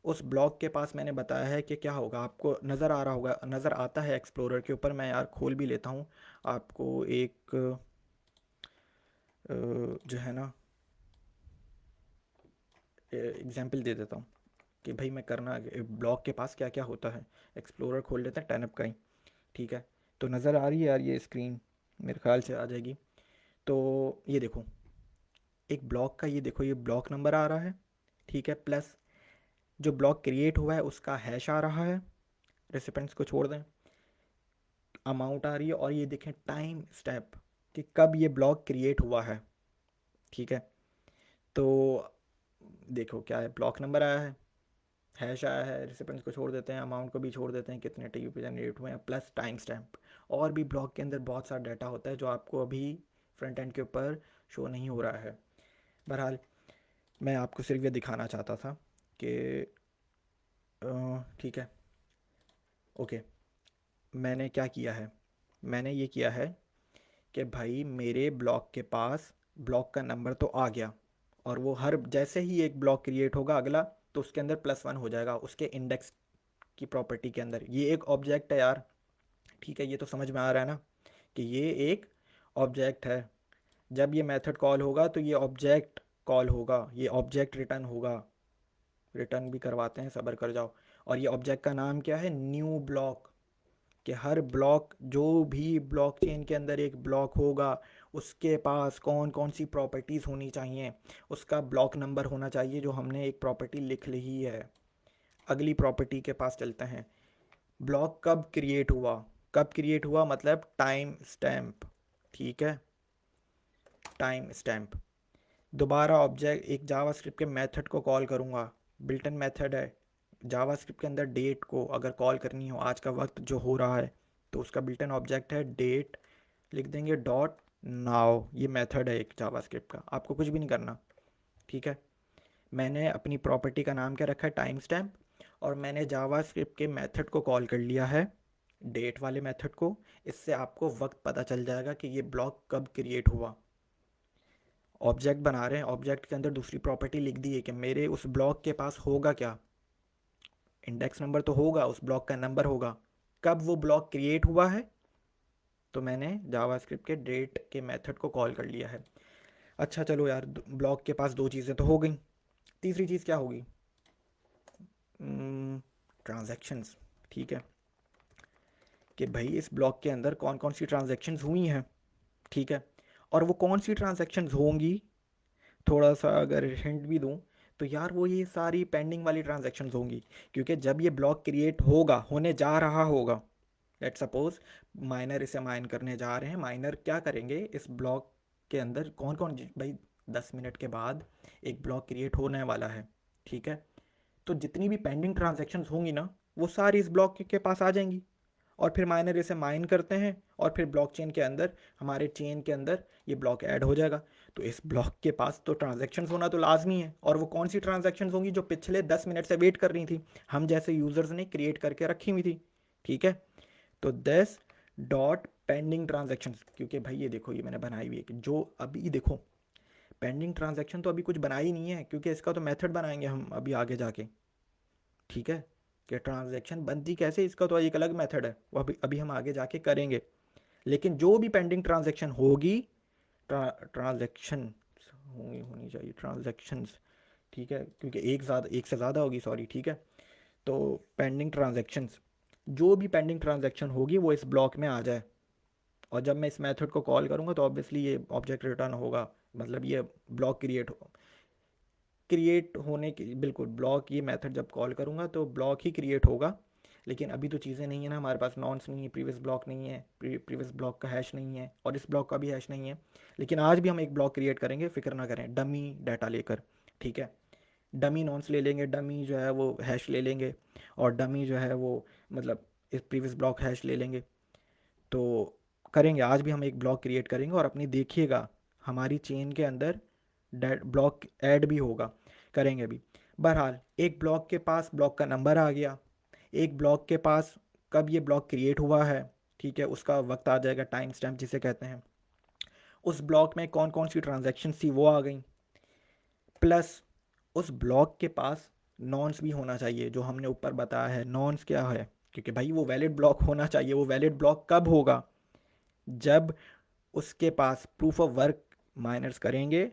उस ब्लॉक के पास मैंने बताया है कि क्या होगा, आपको नज़र आ रहा होगा, नज़र आता है एक्सप्लोरर के ऊपर। मैं यार खोल भी लेता हूँ आपको एक जो है ना एग्जांपल दे देता हूँ कि भाई मैं करना ब्लॉक के पास क्या क्या होता है। एक्सप्लोरर खोल लेते हैं 10 ऐप का ही। ठीक है, तो नज़र आ रही है यार ये स्क्रीन, मेरे ख्याल से आ जाएगी। तो ये देखो, एक ब्लॉक का ये देखो, ये ब्लॉक नंबर आ रहा है। ठीक है, प्लस जो ब्लॉक क्रिएट हुआ है उसका हैश आ रहा है, रेसिपेंट्स को छोड़ दें, अमाउंट आ रही है, और ये देखें टाइम स्टेप कि कब ये ब्लॉक क्रिएट हुआ है। ठीक है, तो देखो क्या है, ब्लॉक नंबर आया है, हैश आया है, रेसिपेंट्स को छोड़ देते हैं, अमाउंट को भी छोड़ देते हैं, कितने टी पे जनरेट हुए हैं, प्लस टाइम स्टैम्प। और भी ब्लॉक के अंदर बहुत सारा डाटा होता है जो आपको अभी फ्रंट एंड के ऊपर शो नहीं हो रहा है। बहरहाल मैं आपको सिर्फ ये दिखाना चाहता था कि ठीक है, ओके। मैंने क्या किया है, मैंने ये किया है कि भाई मेरे ब्लॉक के पास ब्लॉक का नंबर तो आ गया, और वो हर जैसे ही एक ब्लॉक क्रिएट होगा अगला, तो उसके अंदर +1 हो जाएगा उसके इंडेक्स की प्रॉपर्टी के अंदर। ये एक ऑब्जेक्ट है यार, ठीक है, ये तो समझ में आ रहा है ना कि ये एक ऑब्जेक्ट है। जब ये मेथड कॉल होगा तो ये ऑब्जेक्ट कॉल होगा, ये ऑब्जेक्ट रिटर्न होगा। रिटर्न भी करवाते हैं, सब्र कर जाओ। और ये ऑब्जेक्ट का नाम क्या है, न्यू ब्लॉक। कि हर ब्लॉक, जो भी ब्लॉकचेन के अंदर एक ब्लॉक होगा, उसके पास कौन कौन सी प्रॉपर्टीज़ होनी चाहिए, उसका ब्लॉक नंबर होना चाहिए, जो हमने एक प्रॉपर्टी लिख ली है। अगली प्रॉपर्टी के पास चलते हैं। ब्लॉक कब क्रिएट हुआ, कब क्रिएट हुआ मतलब टाइम स्टैम्प, ठीक है, टाइम स्टैम्प। दोबारा ऑब्जेक्ट एक जावास्क्रिप्ट के मेथड को कॉल करूँगा, बिल्टन मेथड है जावास्क्रिप्ट के अंदर। डेट को अगर कॉल करनी हो, आज का वक्त जो हो रहा है, तो उसका बिल्टन ऑब्जेक्ट है डेट, लिख देंगे डॉट नाउ। ये मेथड है एक जावास्क्रिप्ट का, आपको कुछ भी नहीं करना, ठीक है। मैंने अपनी प्रॉपर्टी का नाम क्या रखा है, टाइम स्टैम्प, और मैंने जावास्क्रिप्ट के मेथड को कॉल कर लिया है, डेट वाले मेथड को। इससे आपको वक्त पता चल जाएगा कि ये ब्लॉक कब क्रिएट हुआ। ऑब्जेक्ट बना रहे हैं, ऑब्जेक्ट के अंदर दूसरी प्रॉपर्टी लिख दी है कि मेरे उस ब्लॉक के पास होगा क्या, इंडेक्स नंबर तो होगा, उस ब्लॉक का नंबर होगा। कब वो ब्लॉक क्रिएट हुआ है, तो मैंने जावास्क्रिप्ट के डेट के मेथड को कॉल कर लिया है। अच्छा चलो यार, ब्लॉक के पास दो चीज़ें तो हो गई, तीसरी चीज़ क्या होगी, ट्रांजैक्शंस, ठीक है। कि भाई इस ब्लॉक के अंदर कौन कौन सी ट्रांजैक्शंस हुई हैं, ठीक है। और वो कौन सी ट्रांजैक्शंस होंगी, थोड़ा सा अगर हिंट भी दूं, तो यार वो ये सारी पेंडिंग वाली ट्रांजैक्शंस होंगी। क्योंकि जब ये ब्लॉक क्रिएट होगा, होने जा रहा होगा, लेट सपोज माइनर इसे माइन करने जा रहे हैं, माइनर क्या करेंगे इस ब्लॉक के अंदर, कौन कौन भाई 10 मिनट के बाद एक ब्लॉक क्रिएट होने वाला है, ठीक है। तो जितनी भी पेंडिंग ट्रांजैक्शंस होंगी ना, वो सारी इस ब्लॉक के पास आ जाएंगी, और फिर माइनर इसे माइन करते हैं, और फिर ब्लॉकचेन के अंदर, हमारे चेन के अंदर ये ब्लॉक ऐड हो जाएगा। तो इस ब्लॉक के पास तो ट्रांजैक्शंस होना तो लाजमी है, और वो कौन सी ट्रांजैक्शंस होंगी, जो पिछले 10 मिनट से वेट कर रही थी, हम जैसे यूज़र्स ने क्रिएट करके रखी हुई थी, ठीक है। तो दिस डॉट पेंडिंग ट्रांजैक्शंस, क्योंकि भाई ये देखो, ये मैंने बनाई हुई है कि जो अभी देखो, पेंडिंग ट्रांजैक्शन तो अभी कुछ बनाई नहीं है, क्योंकि इसका तो मेथड बनाएंगे हम अभी आगे जाके, ठीक है। कि ट्रांजैक्शन बनती कैसे, इसका तो एक अलग मेथड है, वो अभी अभी हम आगे जाके करेंगे। लेकिन जो भी पेंडिंग ट्रांजैक्शन होगी, ट्रांजैक्शन होनी होनी चाहिए ट्रांजैक्शंस, ठीक है, क्योंकि एक से ज़्यादा होगी, सॉरी, ठीक है। तो पेंडिंग ट्रांजैक्शंस, जो भी पेंडिंग ट्रांजैक्शन होगी वो इस ब्लॉक में आ जाए। और जब मैं इस मेथड को कॉल करूँगा तो ऑब्वियसली ये ऑब्जेक्ट रिटर्न होगा, मतलब ये ब्लॉक क्रिएट होने की, बिल्कुल ब्लॉक, ये मेथड जब कॉल करूँगा तो ब्लॉक ही क्रिएट होगा। लेकिन अभी तो चीज़ें नहीं है ना हमारे पास, नॉन्स नहीं है, प्रीवियस ब्लॉक नहीं है, प्रीवियस ब्लॉक का हैश नहीं है, और इस ब्लॉक का भी हैश नहीं है। लेकिन आज भी हम एक ब्लॉक क्रिएट करेंगे, फिक्र ना करें, डमी डाटा लेकर, ठीक है। डमी नॉन्स ले लेंगे, डमी जो है वो हैश ले लेंगे, और डमी जो है वो मतलब इस प्रीवियस ब्लॉक हैश ले लेंगे। तो करेंगे, आज भी हम एक ब्लॉक क्रिएट करेंगे, और अपनी देखिएगा हमारी चेन के अंदर ब्लॉक ऐड भी होगा, करेंगे भी। बहरहाल एक ब्लॉक के पास ब्लॉक का नंबर आ गया, एक ब्लॉक के पास कब ये ब्लॉक क्रिएट हुआ है, ठीक है, उसका वक्त आ जाएगा, टाइम स्टैम्प जिसे कहते हैं। उस ब्लॉक में कौन कौन सी ट्रांजैक्शन थी वो आ गई, प्लस उस ब्लॉक के पास नॉन्स भी होना चाहिए, जो हमने ऊपर बताया है नॉन्स क्या है। क्योंकि भाई वो वैलिड ब्लॉक होना चाहिए, वो वैलिड ब्लॉक कब होगा, जब उसके पास प्रूफ ऑफ वर्क माइनर्स करेंगे,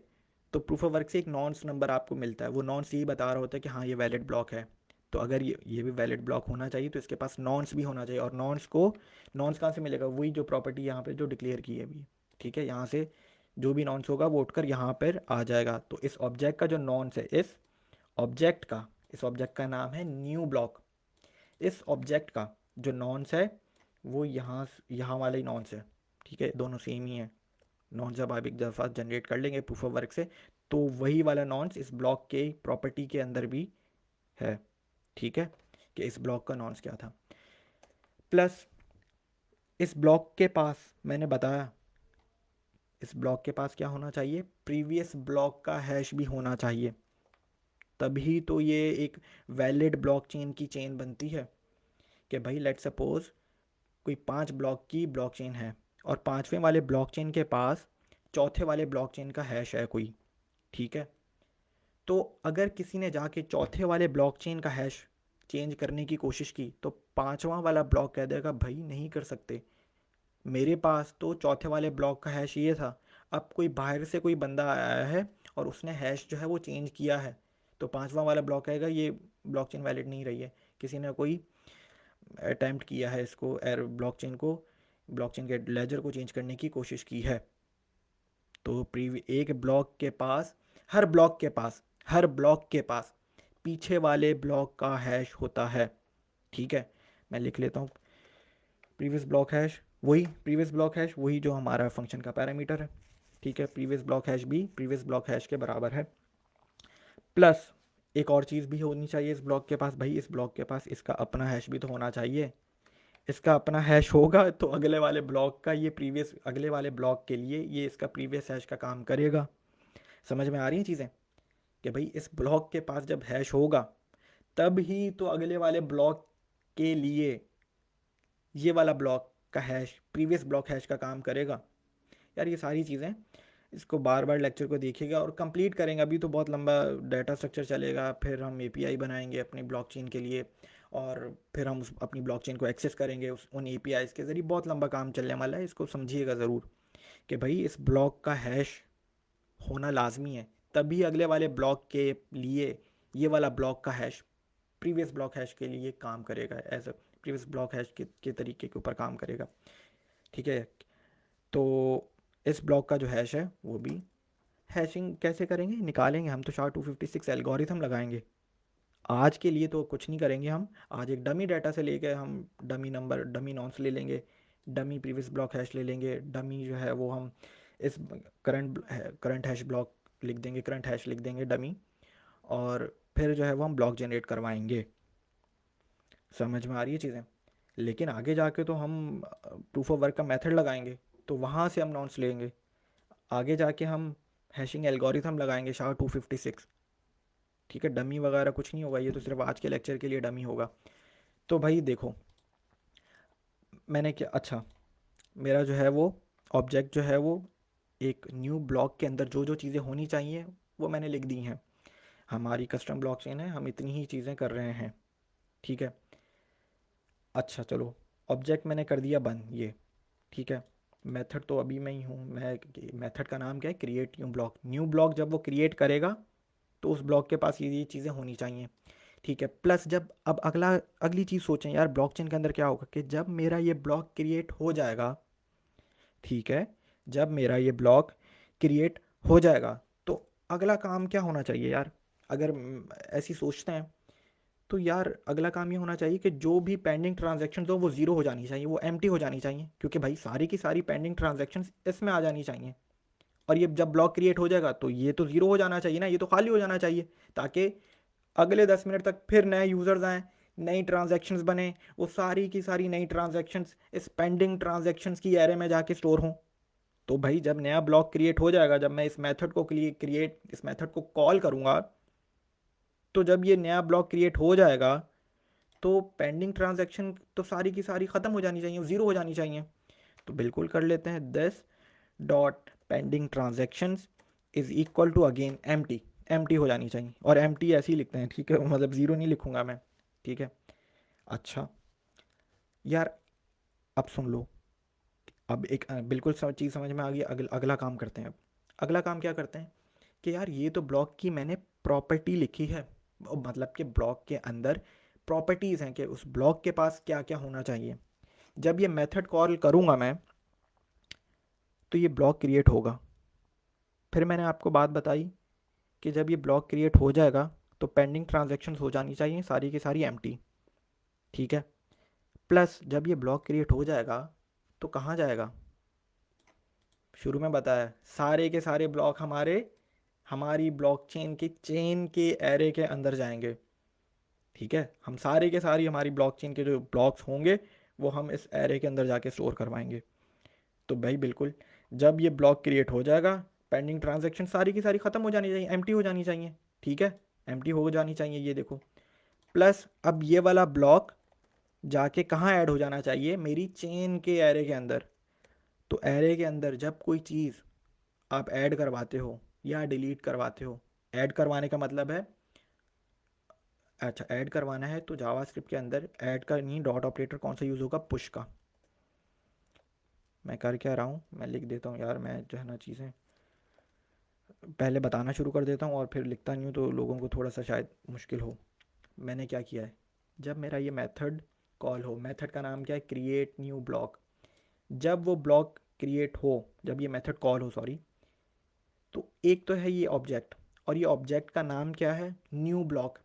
तो प्रूफ ऑफ वर्क से एक नॉन्स नंबर आपको मिलता है, वो नॉन्स यही बता रहा होता है कि हाँ ये वैलिड ब्लॉक है। तो अगर ये भी वैलिड ब्लॉक होना चाहिए, तो इसके पास नॉन्स भी होना चाहिए। और नॉन्स कहाँ से मिलेगा, वही जो प्रॉपर्टी यहाँ पे जो डिक्लेयर की है अभी, ठीक है, यहाँ से जो भी नॉन्स होगा वो उठकर यहाँ पर आ जाएगा। तो इस ऑब्जेक्ट का जो नॉन्स है, इस ऑब्जेक्ट का नाम है न्यू ब्लॉक। इस ऑब्जेक्ट का जो नॉन्स है वो यहाँ वाला ही नॉन्स है, ठीक है, दोनों सेम ही है। नॉन्स जब आप एक दफ़ा जनरेट कर लेंगे प्रूफ ऑफ वर्क से, तो वही वाला नॉन्स इस ब्लॉक के प्रॉपर्टी के अंदर भी है, ठीक है, कि इस ब्लॉक का नॉन्स क्या था। प्लस इस ब्लॉक के पास मैंने बताया, इस ब्लॉक के पास क्या होना चाहिए, प्रीवियस ब्लॉक का हैश भी होना चाहिए। तभी तो ये एक वैलिड ब्लॉकचेन की चेन बनती है। कि भाई लेट सपोज कोई 5 ब्लॉक की ब्लॉकचेन है और 5वें वाले ब्लॉकचेन के पास चौथे वाले ब्लॉकचेन का हैश है कोई, ठीक है। तो अगर किसी ने जाके चौथे वाले ब्लॉकचेन का हैश चेंज करने की कोशिश की तो 5वां वाला ब्लॉक कह देगा भाई नहीं कर सकते, मेरे पास तो चौथे वाले ब्लॉक का हैश ये था। अब कोई बाहर से कोई बंदा आया है और उसने हैश जो है वो चेंज किया है, तो 5वां वाला ब्लॉक कहेगा ये ब्लॉकचेन वैलिड नहीं रही है, किसी ने कोई अटैम्प्ट किया है इसको, एर ब्लॉकचेन के लेजर को चेंज करने की कोशिश की है। तो एक ब्लॉक के पास, हर ब्लॉक के पास पीछे वाले ब्लॉक का हैश होता है, ठीक है। मैं लिख लेता हूँ, प्रीवियस ब्लॉक हैश वही जो हमारा फंक्शन का पैरामीटर है, ठीक है। प्रीवियस ब्लॉक हैश भी प्रीवियस ब्लॉक हैश के बराबर है, प्लस एक और चीज़ भी होनी चाहिए इस ब्लॉक के पास, भाई इस ब्लॉक के पास इसका अपना हैश भी तो होना चाहिए। इसका अपना हैश होगा तो अगले वाले ब्लॉक का ये प्रीवियस, अगले वाले ब्लॉक के लिए ये इसका प्रीवियस हैश का काम करेगा। समझ में आ रही हैं चीज़ें? कि भाई इस ब्लॉक के पास जब हैश होगा तब ही तो अगले वाले ब्लॉक के लिए ये वाला ब्लॉक का हैश प्रीवियस ब्लॉक हैश का काम करेगा। यार ये सारी चीज़ें इसको बार बार लेक्चर को देखिएगा और कंप्लीट करेंगे, अभी तो बहुत लंबा डाटा स्ट्रक्चर चलेगा, फिर हम एपीआई बनाएंगे अपनी ब्लॉकचेन के लिए और फिर हम अपनी ब्लॉकचेन को एक्सेस करेंगे उन एपीआईज़ के ज़रिए। बहुत लंबा काम चलने वाला है, इसको समझिएगा ज़रूर कि भाई इस ब्लॉक का हैश होना लाजमी है, तभी अगले वाले ब्लॉक के लिए ये वाला ब्लॉक का हैश प्रीवियस ब्लॉक हैश के लिए काम करेगा, as a previous block hash के तरीके के ऊपर काम करेगा, ठीक है। तो इस ब्लॉक का जो हैश है वो भी हैशिंग कैसे करेंगे, निकालेंगे हम तो SHA-256 एल्गोरिथम लगाएंगे। आज के लिए तो कुछ नहीं करेंगे हम, आज एक डमी डाटा से लेके हम डमी नंबर, डमी नॉन्स ले लेंगे, डमी प्रीवियस ब्लॉक हैश ले लेंगे, डमी जो है वो हम इस करंट हैश ब्लॉक लिख देंगे, करंट हैश लिख देंगे डमी, और फिर जो है वो हम ब्लॉक जनरेट करवाएंगे। समझ में आ रही है चीज़ें? लेकिन आगे जाके तो हम प्रूफ ऑफ वर्क का मेथड लगाएंगे तो वहाँ से हम नॉन्स लेंगे, आगे जाके हम हैशिंग एल्गोरिथम लगाएंगे SHA-256, ठीक है। डमी वगैरह कुछ नहीं होगा, ये तो सिर्फ आज के लेक्चर के लिए डमी होगा। तो भाई देखो मैंने क्या, अच्छा मेरा जो है वो ऑब्जेक्ट जो है वो एक न्यू ब्लॉक के अंदर जो जो चीज़ें होनी चाहिए वो मैंने लिख दी हैं। हमारी कस्टम ब्लॉकचेन है, हम इतनी ही चीज़ें कर रहे हैं, ठीक है। अच्छा चलो, ऑब्जेक्ट मैंने कर दिया बंद ये, ठीक है। मेथड तो अभी मैं ही हूँ, मैं मेथड का नाम क्या है, create new block. New block जब वो क्रिएट करेगा तो उस ब्लॉक के पास ये चीज़ें होनी चाहिए, ठीक है। प्लस जब अब अगली चीज़ सोचें यार ब्लॉकचेन के अंदर क्या होगा कि जब मेरा ये ब्लॉक क्रिएट हो जाएगा, ठीक है, जब मेरा ये ब्लॉक क्रिएट हो जाएगा तो अगला काम क्या होना चाहिए यार, अगर ऐसी सोचते हैं तो यार अगला काम ये होना चाहिए कि जो भी पेंडिंग ट्रांजैक्शंस हो वो ज़ीरो हो जानी चाहिए, वो एम्प्टी हो जानी चाहिए, क्योंकि भाई सारी की सारी पेंडिंग ट्रांजैक्शंस इसमें आ जानी चाहिए। और ये जब ब्लॉक क्रिएट हो जाएगा तो ये तो ज़ीरो हो जाना चाहिए ना, ये तो खाली हो जाना चाहिए, ताकि अगले 10 मिनट तक फिर नए यूज़र्स आएँ, नई ट्रांजैक्शंस बने, वो सारी की सारी नई ट्रांजैक्शंस इस पेंडिंग ट्रांजैक्शंस की एरे में जाके स्टोर हों। तो भाई जब नया ब्लॉक क्रिएट हो जाएगा, जब मैं इस मेथड को कॉल करूँगा, तो जब ये नया ब्लॉक क्रिएट हो जाएगा तो पेंडिंग ट्रांजैक्शन तो सारी की सारी ख़त्म हो जानी चाहिए, ज़ीरो हो जानी चाहिए। तो बिल्कुल कर लेते हैं, this dot pending transactions is equal to again empty हो जानी चाहिए, और एम्प्टी ऐसे ही लिखते हैं, ठीक है, मतलब ज़ीरो नहीं लिखूंगा मैं, ठीक है। अच्छा यार अब सुन लो, अब एक बिल्कुल चीज़ समझ में आ गई, अगला काम करते हैं। अब अगला काम क्या करते हैं कि यार ये तो ब्लॉक की मैंने प्रॉपर्टी लिखी है, मतलब कि ब्लॉक के अंदर प्रॉपर्टीज़ हैं कि उस ब्लॉक के पास क्या क्या होना चाहिए। जब ये मेथड कॉल करूँगा मैं तो ये ब्लॉक क्रिएट होगा। फिर मैंने आपको बात बताई कि जब ये ब्लॉक क्रिएट हो जाएगा तो पेंडिंग ट्रांजैक्शंस हो जानी चाहिए सारी की सारी एम्प्टी, ठीक है। प्लस जब ये ब्लॉक क्रिएट हो जाएगा तो कहाँ जाएगा, शुरू में बताया सारे के सारे ब्लॉक हमारी ब्लॉकचेन की चेन के एरे के अंदर जाएंगे, ठीक है। हम सारे के सारी हमारी ब्लॉकचेन के जो ब्लॉक्स होंगे वो हम इस एरे के अंदर जाके स्टोर करवाएंगे। तो भाई बिल्कुल जब ये ब्लॉक क्रिएट हो जाएगा पेंडिंग ट्रांजैक्शन सारी की सारी ख़त्म हो जानी चाहिए, एम्प्टी हो जानी चाहिए, ठीक है। एम्प्टी हो जानी चाहिए, ये देखो। प्लस अब ये वाला ब्लॉक जाके कहाँ ऐड हो जाना चाहिए, मेरी चेन के एरे के अंदर। तो एरे के अंदर जब कोई चीज़ आप ऐड करवाते हो या डिलीट करवाते हो, ऐड करवाने का मतलब है, अच्छा ऐड करवाना है तो जावास्क्रिप्ट के अंदर ऐड का नहीं, डॉट ऑपरेटर कौन सा यूज़ होगा, पुश का। मैं कर क्या रहा हूँ, मैं लिख देता हूँ यार, मैं जो है ना चीज़ें पहले बताना शुरू कर देता हूँ और फिर लिखता नहीं हूँ तो लोगों को थोड़ा सा शायद मुश्किल हो। मैंने क्या किया है, जब मेरा ये मेथड कॉल हो, मेथड का नाम क्या है, क्रिएट न्यू ब्लॉक। जब वो ब्लॉक क्रिएट हो, जब ये मेथड कॉल हो सॉरी, तो एक तो है ये ऑब्जेक्ट, और ये ऑब्जेक्ट का नाम क्या है, न्यू ब्लॉक।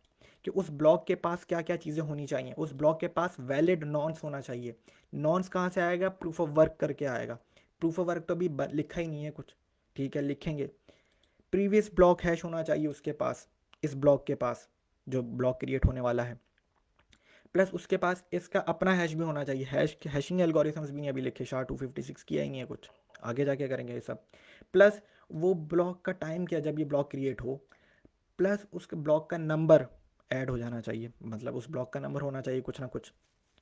कि उस ब्लॉक के पास क्या क्या चीज़ें होनी चाहिए, उस ब्लॉक के पास वैलिड नॉन्स होना चाहिए। नॉन्स कहाँ से आएगा, प्रूफ ऑफ वर्क करके आएगा। प्रूफ ऑफ वर्क तो अभी लिखा ही नहीं है कुछ, ठीक है लिखेंगे। प्रीवियस ब्लॉक हैश होना चाहिए उसके पास, इस ब्लॉक के पास जो ब्लॉक क्रिएट होने वाला है। प्लस उसके पास इसका अपना हैश भी होना चाहिए। हैशिंग एल्गोरिथम्स भी नहीं अभी लिखे, SHA-256 किया ही नहीं है कुछ, आगे जाके करेंगे ये सब। प्लस वो ब्लॉक का टाइम क्या जब ये ब्लॉक क्रिएट हो, प्लस उसके ब्लॉक का नंबर ऐड हो जाना चाहिए, मतलब उस ब्लॉक का नंबर होना चाहिए कुछ ना कुछ,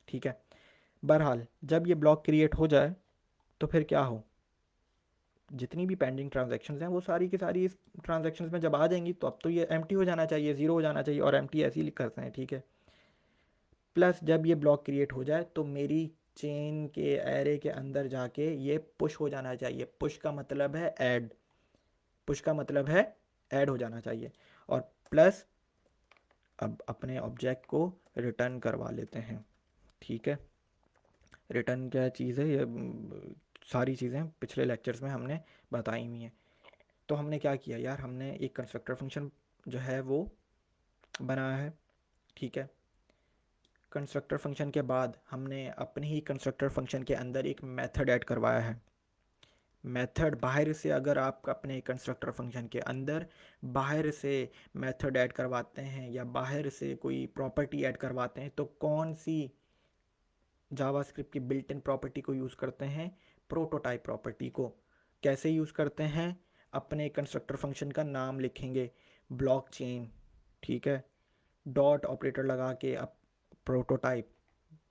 ठीक है। बहरहाल जब ये ब्लॉक क्रिएट हो जाए तो फिर क्या हो, जितनी भी पेंडिंग ट्रांजेक्शन्स हैं वो सारी की सारी इस ट्रांजेक्शन्स में जब आ जाएंगी तो अब तो ये एम्प्टी हो जाना चाहिए, ज़ीरो हो जाना चाहिए, और एम्प्टी ऐसे ही लिख करते हैं, ठीक है। प्लस जब ये ब्लॉक क्रिएट हो जाए तो मेरी चेन के एरे के अंदर जाके ये पुश हो जाना चाहिए। पुश का मतलब है ऐड, पुश का मतलब है ऐड हो जाना चाहिए। और प्लस अब अपने ऑब्जेक्ट को रिटर्न करवा लेते हैं, ठीक है। रिटर्न क्या चीज़ है, ये सारी चीज़ें पिछले लेक्चर्स में हमने बताई हुई हैं। तो हमने क्या किया यार, हमने एक कंस्ट्रक्टर फंक्शन जो है वो बनाया है, ठीक है। कंस्ट्रक्टर फंक्शन के बाद हमने अपने ही कंस्ट्रक्टर फंक्शन के अंदर एक मेथड ऐड करवाया है। मेथड बाहर से, अगर आप अपने कंस्ट्रक्टर फंक्शन के अंदर बाहर से मेथड ऐड करवाते हैं या बाहर से कोई प्रॉपर्टी ऐड करवाते हैं तो कौन सी जावास्क्रिप्ट की बिल्ट इन प्रॉपर्टी को यूज़ करते हैं, प्रोटोटाइप प्रॉपर्टी को। कैसे यूज़ करते हैं, अपने कंस्ट्रक्टर फंक्शन का नाम लिखेंगे ब्लॉक चेन, ठीक है, डॉट ऑपरेटर लगा के अब प्रोटोटाइप,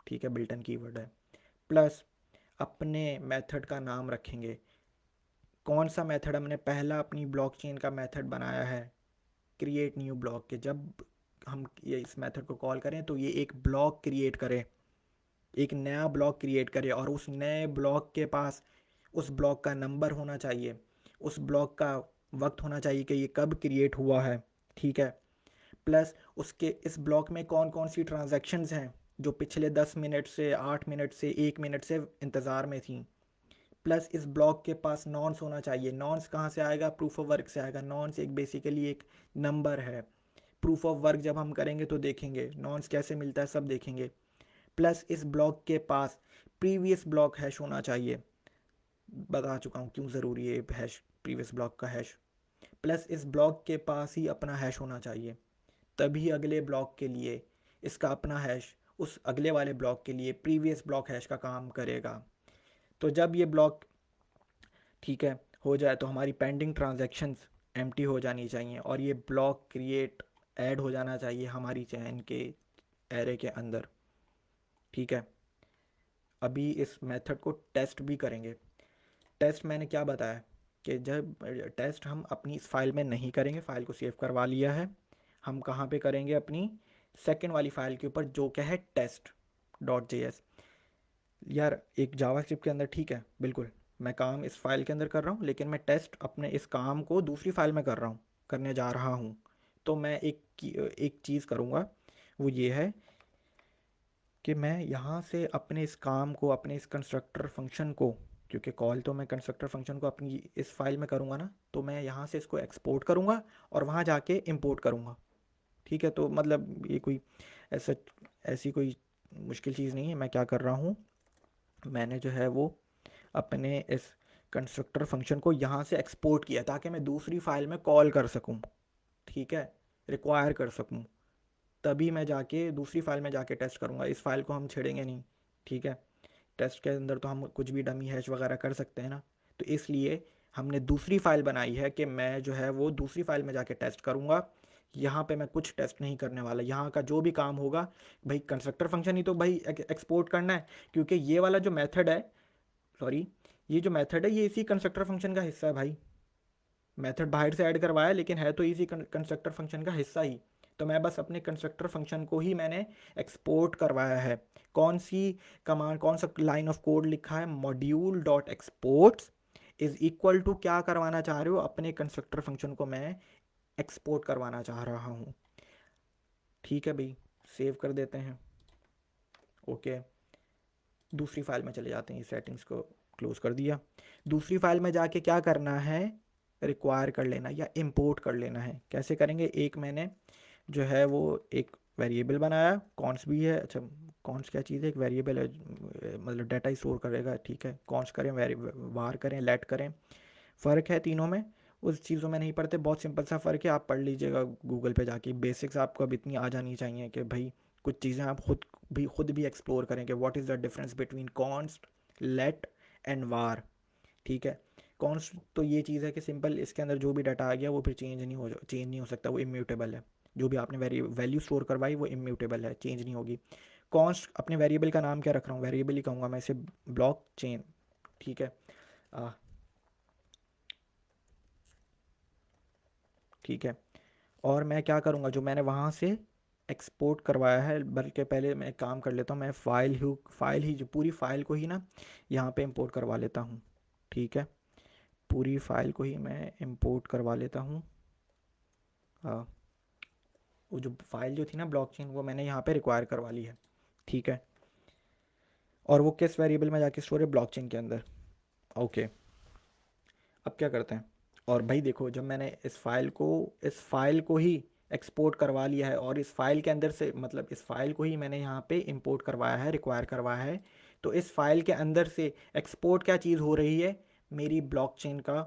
ठीक है, बिल्ट इन कीवर्ड है। प्लस अपने मेथड का नाम रखेंगे, कौन सा मेथड हमने पहला अपनी ब्लॉकचेन का मेथड बनाया है, क्रिएट न्यू ब्लॉक के। जब हम ये इस मेथड को कॉल करें तो ये एक ब्लॉक क्रिएट करे, एक नया ब्लॉक क्रिएट करे, और उस नए ब्लॉक के पास उस ब्लॉक का नंबर होना चाहिए, उस ब्लॉक का वक्त होना चाहिए कि ये कब क्रिएट हुआ है, ठीक है। प्लस उसके इस ब्लॉक में कौन कौन सी ट्रांजैक्शंस हैं जो पिछले 10 मिनट से 8 मिनट से 1 मिनट से इंतज़ार में थी। प्लस इस ब्लॉक के पास नॉन्स होना चाहिए। नॉन्स कहाँ से आएगा, प्रूफ ऑफ वर्क से आएगा। नॉन्स एक बेसिकली एक नंबर है। प्रूफ ऑफ वर्क जब हम करेंगे तो देखेंगे नॉन्स कैसे मिलता है, सब देखेंगे। प्लस इस ब्लॉक के पास प्रीवियस ब्लॉक हैश होना चाहिए, बता चुका हूँ क्यों ज़रूरी है हैश, प्रीवियस ब्लॉक का हैश। प्लस इस ब्लॉक के पास ही अपना हैश होना चाहिए, तभी अगले ब्लॉक के लिए इसका अपना हैश उस अगले वाले ब्लॉक के लिए प्रीवियस ब्लॉक हैश का काम करेगा। तो जब ये ब्लॉक, ठीक है, हो जाए तो हमारी पेंडिंग ट्रांजैक्शंस एम्प्टी हो जानी चाहिए और ये ब्लॉक क्रिएट ऐड हो जाना चाहिए हमारी चेन के एरे के अंदर, ठीक है। अभी इस मेथड को टेस्ट भी करेंगे। टेस्ट मैंने क्या बताया कि जब टेस्ट हम अपनी इस फाइल में नहीं करेंगे, फाइल को सेव करवा लिया है, हम कहाँ पे करेंगे, अपनी सेकेंड वाली फाइल के ऊपर जो क्या है test.js। यार एक जावास्क्रिप्ट के अंदर, ठीक है बिल्कुल, मैं काम इस फाइल के अंदर कर रहा हूँ लेकिन मैं टेस्ट अपने इस काम को दूसरी फाइल में कर रहा हूँ, करने जा रहा हूँ। तो मैं एक चीज़ करूँगा, वो ये है कि मैं यहाँ से अपने इस काम को, अपने इस कंस्ट्रक्टर फंक्शन को, क्योंकि कॉल तो मैं कंस्ट्रक्टर फंक्शन को अपनी इस फाइल में करूँगा ना, तो मैं यहाँ से इसको एक्सपोर्ट करूँगा और वहाँ जाके इंपोर्ट करूँगा, ठीक है। तो मतलब ये कोई ऐसा, ऐसी कोई मुश्किल चीज़ नहीं है। मैं क्या कर रहा हूँ, मैंने जो है वो अपने इस कंस्ट्रक्टर फंक्शन को यहाँ से एक्सपोर्ट किया ताकि मैं दूसरी फाइल में कॉल कर सकूँ, ठीक है, रिक्वायर कर सकूँ। तभी मैं जाके दूसरी फाइल में जाके टेस्ट करूँगा, इस फाइल को हम छेड़ेंगे नहीं, ठीक है। टेस्ट के अंदर तो हम कुछ भी डमी हैश वगैरह कर सकते हैं ना, तो इसलिए हमने दूसरी फाइल बनाई है कि मैं जो है वो दूसरी फाइल में जाके टेस्ट करूँगा यहाँ पे मैं कुछ टेस्ट नहीं करने वाला। यहाँ का जो भी काम होगा भाई, कंस्ट्रक्टर फंक्शन ही तो भाई एक्सपोर्ट करना है, क्योंकि ये वाला जो मेथड है, सॉरी, ये जो मेथड है ये इसी कंस्ट्रक्टर फंक्शन का हिस्सा है भाई। मेथड बाहर से ऐड करवाया लेकिन है तो इसी कंस्ट्रक्टर फंक्शन का हिस्सा ही। तो मैं बस अपने कंस्ट्रक्टर फंक्शन को ही मैंने एक्सपोर्ट करवाया है। कौन सी कमांड, कौन सा लाइन ऑफ कोड लिखा है, module dot exports is equal to क्या करवाना चाह रहे हो, अपने कंस्ट्रक्टर फंक्शन को मैं एक्सपोर्ट करवाना चाह रहा हूँ। ठीक है भाई, सेव कर देते हैं। ओके, दूसरी फाइल में चले जाते हैं, सेटिंग्स को क्लोज कर दिया। दूसरी फाइल में जाके क्या करना है, रिक्वायर कर लेना या इंपोर्ट कर लेना है। कैसे करेंगे, एक मैंने जो है वो एक वेरिएबल बनाया, कॉन्स भी है। अच्छा, कॉन्स क्या चीज़ है, एक वेरिएबल है, मतलब डाटा स्टोर करेगा। ठीक है, कॉन्स करें, वार करें, लेट करें, फ़र्क है तीनों में। उस चीज़ों में नहीं पढ़ते, बहुत सिंपल सा फ़र्क है, आप पढ़ लीजिएगा गूगल पे जाके। बेसिक्स आपको अब इतनी आ जानी चाहिए कि भाई कुछ चीज़ें आप खुद भी एक्सप्लोर करें कि what is the difference between const, let and var. ठीक है, कॉन्स्ट तो ये चीज़ है कि सिंपल इसके अंदर जो भी डाटा आ गया वो फिर चेंज नहीं हो सकता, वो इम्यूटेबल है। जो भी आपने वैल्यू स्टोर करवाई वो इम्यूटेबल है, चेंज नहीं होगी। कॉन्स्ट, अपने वेरिएबल का नाम क्या रख रहा हूँ, वेरिएबल ही कहूँगा मैं इसे, ब्लॉक चेन। ठीक है, ठीक है। और मैं क्या करूँगा, जो मैंने वहाँ से एक्सपोर्ट करवाया है, बल्कि पहले मैं एक काम कर लेता हूँ, मैं फाइल ही जो पूरी फाइल को ही ना यहाँ पे इंपोर्ट करवा लेता हूँ। ठीक है, पूरी फाइल को ही मैं इंपोर्ट करवा लेता हूँ। हाँ, वो जो फाइल जो थी ना ब्लॉकचेन, वो मैंने यहाँ पे रिक्वायर करवा ली है। ठीक है, और वो किस वेरिएबल में जाके स्टोर है, ब्लॉकचेन के अंदर। ओके, अब क्या करते हैं, और भाई देखो, जब मैंने इस फाइल को ही एक्सपोर्ट करवा लिया है, और इस फाइल के अंदर से, मतलब इस फाइल को ही मैंने यहाँ पे इंपोर्ट करवाया है, रिक्वायर करवाया है, तो इस फाइल के अंदर से एक्सपोर्ट क्या चीज़ हो रही है, मेरी ब्लॉकचेन का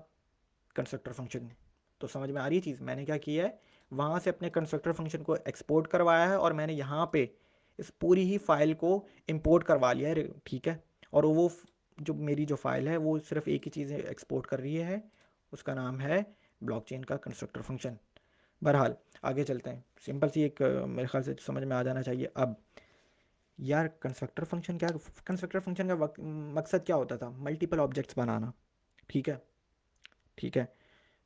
कंस्ट्रक्टर फंक्शन। तो समझ में आ रही है चीज़, मैंने क्या किया है, वहाँ से अपने कंस्ट्रक्टर फंक्शन को एक्सपोर्ट करवाया है, और मैंने यहाँ पे इस पूरी ही फाइल को इंपोर्ट करवा लिया है। ठीक है, और वो जो मेरी जो फाइल है वो सिर्फ एक ही चीज़ एक्सपोर्ट कर रही है, उसका नाम है ब्लॉकचेन का कंस्ट्रक्टर फंक्शन। बहरहाल आगे चलते हैं, सिंपल सी एक मेरे ख्याल से समझ में आ जाना चाहिए अब। यार कंस्ट्रक्टर फंक्शन का मकसद क्या होता था, मल्टीपल ऑब्जेक्ट्स बनाना। ठीक है, ठीक है,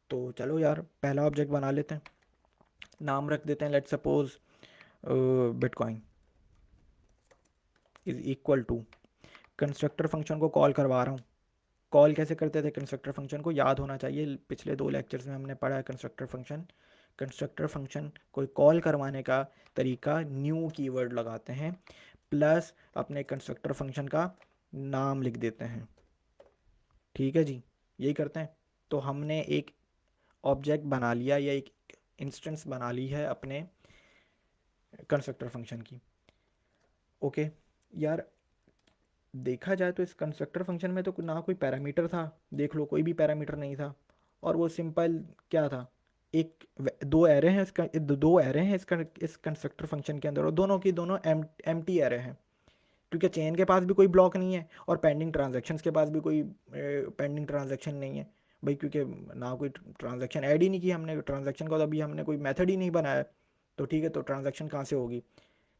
तो चलो यार पहला ऑब्जेक्ट बना लेते हैं, नाम रख देते हैं, let suppose bitcoin is equal to, constructor function को कॉल करवा रहा हूँ। कॉल कैसे करते थे कंस्ट्रक्टर फंक्शन को, याद होना चाहिए, पिछले 2 लेक्चर्स में हमने पढ़ा है कंस्ट्रक्टर फंक्शन को कॉल करवाने का तरीका, न्यू कीवर्ड लगाते हैं, प्लस अपने कंस्ट्रक्टर फंक्शन का नाम लिख देते हैं। ठीक है जी, यही करते हैं। तो हमने एक ऑब्जेक्ट बना लिया, या एक इंस्टेंस बना ली है अपने कंस्ट्रक्टर फंक्शन की। ओके यार, देखा जाए तो इस कंस्ट्रक्टर फंक्शन में तो ना कोई पैरामीटर था, देख लो कोई भी पैरामीटर नहीं था, और वो सिंपल क्या था, दो एरे हैं इसका, दो एरे हैं इस कंस्ट्रक्टर फंक्शन के अंदर, और दोनों की दोनों एम्प्टी एरे हैं, क्योंकि चेन के पास भी कोई ब्लॉक नहीं है, और पेंडिंग ट्रांजैक्शंस के पास भी कोई पेंडिंग ट्रांजैक्शन नहीं है भाई, क्योंकि ना कोई ट्रांजैक्शन ऐड ही नहीं की हमने, ट्रांजैक्शन का तो अभी हमने कोई मेथड ही नहीं बनाया। तो ठीक है, तो ट्रांजैक्शन कहाँ से होगी।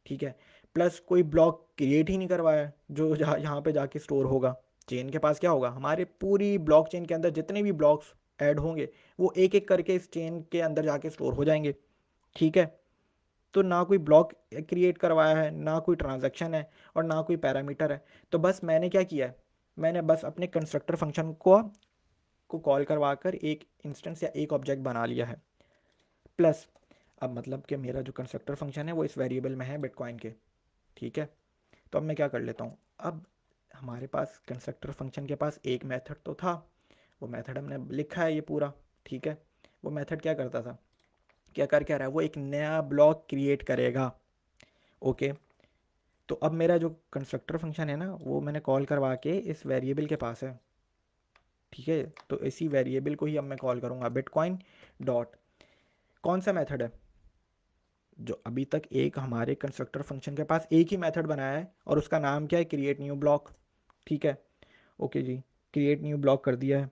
ठीक है, प्लस कोई ब्लॉक क्रिएट ही नहीं करवाया जो जहाँ यहाँ पे जाके स्टोर होगा। चेन के पास क्या होगा, हमारे पूरी ब्लॉक चेन के अंदर जितने भी ब्लॉक्स ऐड होंगे वो एक एक करके इस चेन के अंदर जाके स्टोर हो जाएंगे। ठीक है, तो ना कोई ब्लॉक क्रिएट करवाया है, ना कोई ट्रांजैक्शन है, और ना कोई पैरामीटर है। तो बस मैंने क्या किया है, मैंने बस अपने कंस्ट्रक्टर फंक्शन को कॉल करवा कर एक इंस्टेंस या एक ऑब्जेक्ट बना लिया है। प्लस अब मतलब कि मेरा जो कंस्ट्रक्टर फंक्शन है वो इस वेरिएबल में है बिटकॉइन के। ठीक है, तो अब मैं क्या कर लेता हूँ, अब हमारे पास कंस्ट्रक्टर फंक्शन के पास एक मेथड तो था, वो मेथड हमने लिखा है ये पूरा। ठीक है, वो मेथड क्या करता था, क्या रहा है, वो एक नया ब्लॉक क्रिएट करेगा। ओके, तो अब मेरा जो कंस्ट्रक्टर फंक्शन है ना, वो मैंने कॉल करवा के इस वेरिएबल के पास है। ठीक है, तो इसी वेरिएबल को ही अब मैं कॉल करूँगा, बिटकॉइन डॉट, कौन सा मेथड है, जो अभी तक एक हमारे कंस्ट्रक्टर फंक्शन के पास एक ही मेथड बनाया है, और उसका नाम क्या है, क्रिएट न्यू ब्लॉक। ठीक है, ओके जी, क्रिएट न्यू ब्लॉक कर दिया है।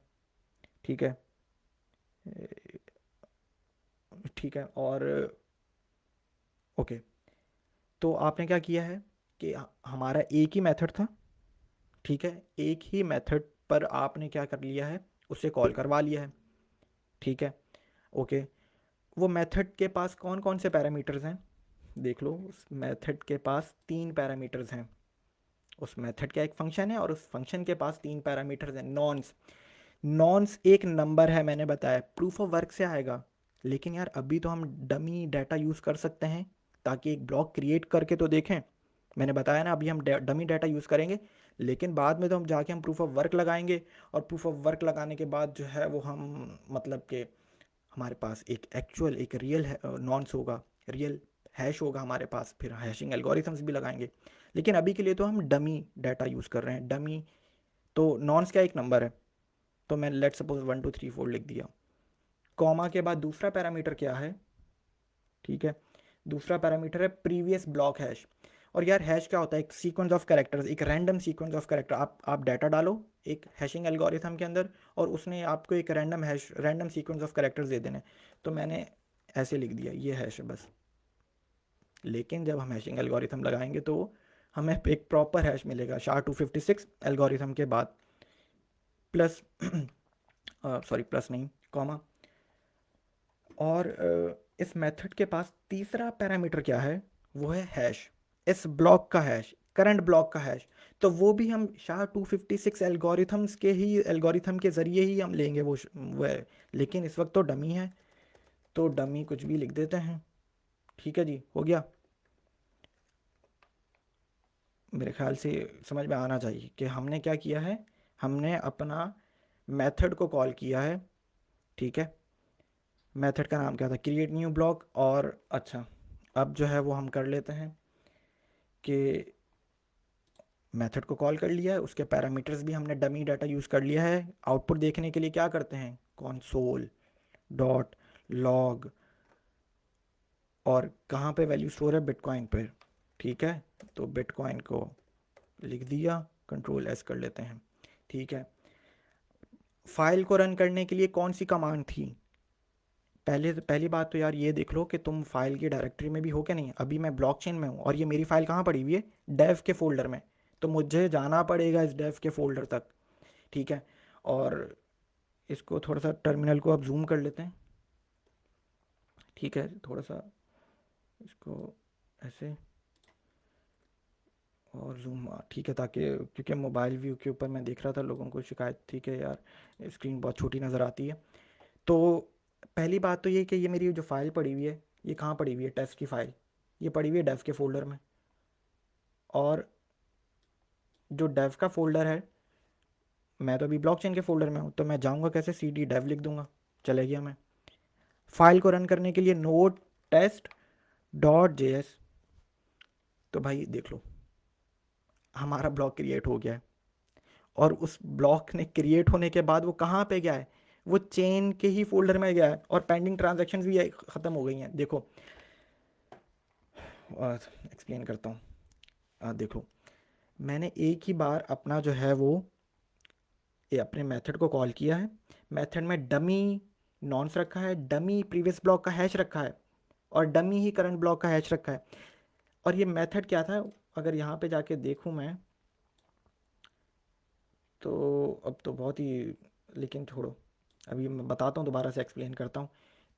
ठीक है, ठीक है। और ओके, तो आपने क्या किया है कि हमारा एक ही मेथड था, ठीक है, एक ही मेथड पर आपने क्या कर लिया है, उससे कॉल करवा लिया है, ठीक है। ओके, वो मेथड के पास कौन कौन से पैरामीटर्स हैं, देख लो। उस मेथड के पास तीन पैरामीटर्स हैं। उस मेथड का एक फंक्शन है और उस फंक्शन के पास तीन पैरामीटर्स हैं। नॉन्स, नॉन्स एक नंबर है, मैंने बताया प्रूफ ऑफ वर्क से आएगा। लेकिन यार अभी तो हम डमी डाटा यूज़ कर सकते हैं, ताकि एक ब्लॉक क्रिएट करके तो देखें। मैंने बताया ना, अभी हम डमी डाटा यूज़ करेंगे, लेकिन बाद में तो हम जाके हम प्रूफ ऑफ वर्क लगाएंगे। और प्रूफ ऑफ वर्क लगाने के बाद जो है वो हम मतलब कि हमारे पास एक एक्चुअल एक रियल नॉन्स होगा, रियल हैश होगा हमारे पास, फिर हैशिंग एल्गोरिथम्स भी लगाएंगे। लेकिन अभी के लिए तो हम डमी डाटा यूज़ कर रहे हैं। डमी तो नॉन्स क्या एक नंबर है, तो मैं लेट सपोज 1 2 3 4 लिख दिया। कॉमा के बाद दूसरा पैरामीटर क्या है, ठीक है, दूसरा पैरामीटर है प्रीवियस ब्लॉक हैश। और यार हैश क्या होता है, एक सीक्वेंस ऑफ कैरेक्टर्स, एक रैंडम सीक्वेंस ऑफ कैरेक्टर। आप डाटा डालो एक हैशिंग एल्गोरिथम के अंदर, और उसने आपको एक random hash, random sequence of characters दे देने। तो मैंने ऐसे लिख दिया, ये हैश है बस। लेकिन जब हम हैशिंग एल्गोरिथम लगाएंगे तो हमें एक प्रॉपर हैश मिलेगा SHA-256 एल्गोरिथम के बाद, प्लस सॉरी प्लस नहीं, कॉमा। और इस मेथड के पास तीसरा पैरामीटर क्या है, वो है हैश, इस ब्लॉक का हैश, करंट ब्लॉक का हैश। तो वो भी हम SHA-256 एल्गोरिथम्स के ही एल्गोरिथम के ज़रिए ही हम लेंगे, वो है। लेकिन इस वक्त तो डमी है, तो डमी कुछ भी लिख देते हैं। ठीक है जी, हो गया। मेरे ख्याल से समझ में आना चाहिए कि हमने क्या किया है, हमने अपना मेथड को कॉल किया है, ठीक है। मेथड का नाम क्या था, क्रिएट न्यू ब्लॉक। और अच्छा, अब जो है वो हम कर लेते हैं कि मेथड को कॉल कर लिया है, उसके पैरामीटर्स भी हमने डमी डाटा यूज़ कर लिया है। आउटपुट देखने के लिए क्या करते हैं, console डॉट लॉग, और कहाँ पे वैल्यू स्टोर है, बिटकॉइन पे, ठीक है। तो बिटकॉइन को लिख दिया, कंट्रोल एस कर लेते हैं, ठीक है। फाइल को रन करने के लिए कौन सी कमांड थी, पहली बात तो यार ये देख लो कि तुम फाइल की डायरेक्टरी में भी हो क्या नहीं। अभी मैं ब्लॉकचेन में हूँ और ये मेरी फाइल कहाँ पड़ी हुई है, डेव के फोल्डर में। तो मुझे जाना पड़ेगा इस डेव के फोल्डर तक, ठीक है। और इसको थोड़ा सा टर्मिनल को अब जूम कर लेते हैं, ठीक है, थोड़ा सा इसको ऐसे और जूम, ठीक है, ताकि क्योंकि मोबाइल व्यू के ऊपर मैं देख रहा था लोगों को शिकायत थी कि यार स्क्रीन बहुत छोटी नज़र आती है। तो पहली बात तो ये कि ये मेरी जो फाइल पड़ी हुई है, ये कहाँ पड़ी हुई है, टेस्ट की फाइल, ये पड़ी हुई है डेव के फोल्डर में। और जो डेव का फोल्डर है, मैं तो अभी ब्लॉकचेन के फोल्डर में हूँ, तो मैं जाऊँगा कैसे, cd dev लिख दूंगा, चले गया मैं। फाइल को रन करने के लिए नोड टेस्ट डॉट JS, तो भाई देख लो हमारा ब्लॉक क्रिएट हो गया है। और उस ब्लॉक ने क्रिएट होने के बाद वो कहाँ पे गया है, वो चेन के ही फोल्डर में गया है। और पेंडिंग ट्रांजेक्शन भी ख़त्म हो गई हैं, देखो एक्सप्लेन करता हूँ। देखो, मैंने एक ही बार अपना जो है वो ये अपने मेथड को कॉल किया है। मेथड में डमी नॉन्स रखा है, डमी प्रीवियस ब्लॉक का हैश रखा है, और डमी ही करंट ब्लॉक का हैश रखा है। और ये मेथड क्या था, अगर यहाँ पे जाके देखूँ मैं, तो अब तो बहुत ही, लेकिन छोड़ो, अभी मैं बताता हूँ, दोबारा से एक्सप्लेन करता हूँ।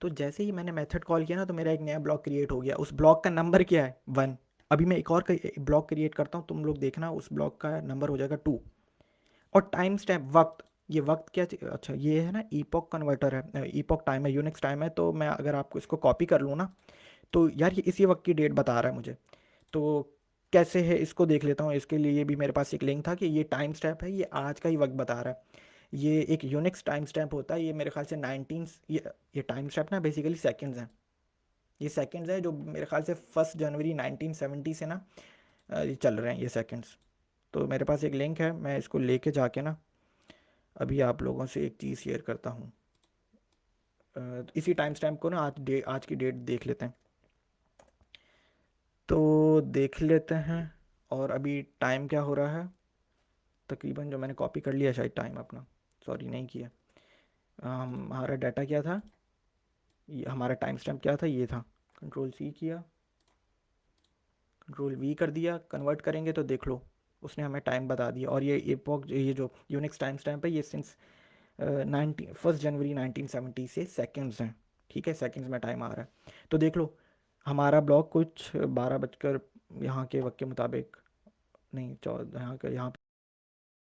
तो जैसे ही मैंने मेथड कॉल किया ना, तो मेरा एक नया ब्लॉक क्रिएट हो गया। उस ब्लॉक का नंबर क्या है, 1। अभी मैं एक और ब्लॉक क्रिएट करता हूँ, तुम लोग देखना, उस ब्लॉक का नंबर हो जाएगा 2। और टाइम स्टैम्प, वक्त, ये वक्त क्या, अच्छा ये है ना, ईपॉक कन्वर्टर है, ईपॉक टाइम है, यूनिक्स टाइम है। तो मैं अगर आपको इसको कॉपी कर लूँ ना, तो यार ये इसी वक्त की डेट बता रहा है मुझे। तो कैसे है इसको देख लेता हूँ। इसके लिए भी मेरे पास एक लिंक था कि ये टाइम स्टैम्प है, ये आज का ही वक्त बता रहा है। ये एक यूनिक्स टाइम स्टैम्प होता है, ये मेरे ख्याल से 19, ये टाइम स्टैम्प ना बेसिकली सेकंड्स हैं। ये सेकंड्स हैं जो मेरे ख्याल से 1 जनवरी 1970 से ना ये चल रहे हैं ये सेकंड्स। तो मेरे पास एक लिंक है, मैं इसको लेके जाके ना अभी आप लोगों से एक चीज़ शेयर करता हूँ। इसी टाइम स्टैम्प को ना आज की डेट देख लेते हैं, तो देख लेते हैं। और अभी टाइम क्या हो रहा है, तकरीबन जो मैंने कॉपी कर लिया शायद टाइम अपना, सॉरी नहीं किया। हमारा डाटा क्या था, ये हमारा टाइम स्टैम्प क्या था, ये था। कंट्रोल सी किया, कंट्रोल वी कर दिया, कन्वर्ट करेंगे तो देख लो उसने हमें टाइम बता दिया। और ये एपोक, ये जो यूनिक्स टाइम स्टैम्प है, ये सिंस 1 जनवरी 1970 से सेकंड्स हैं। ठीक है, सेकंड्स में टाइम आ रहा है। तो देख लो हमारा ब्लॉक कुछ 12 बजकर यहाँ के वक्त के मुताबिक, नहीं 14, यहाँ का यहाँ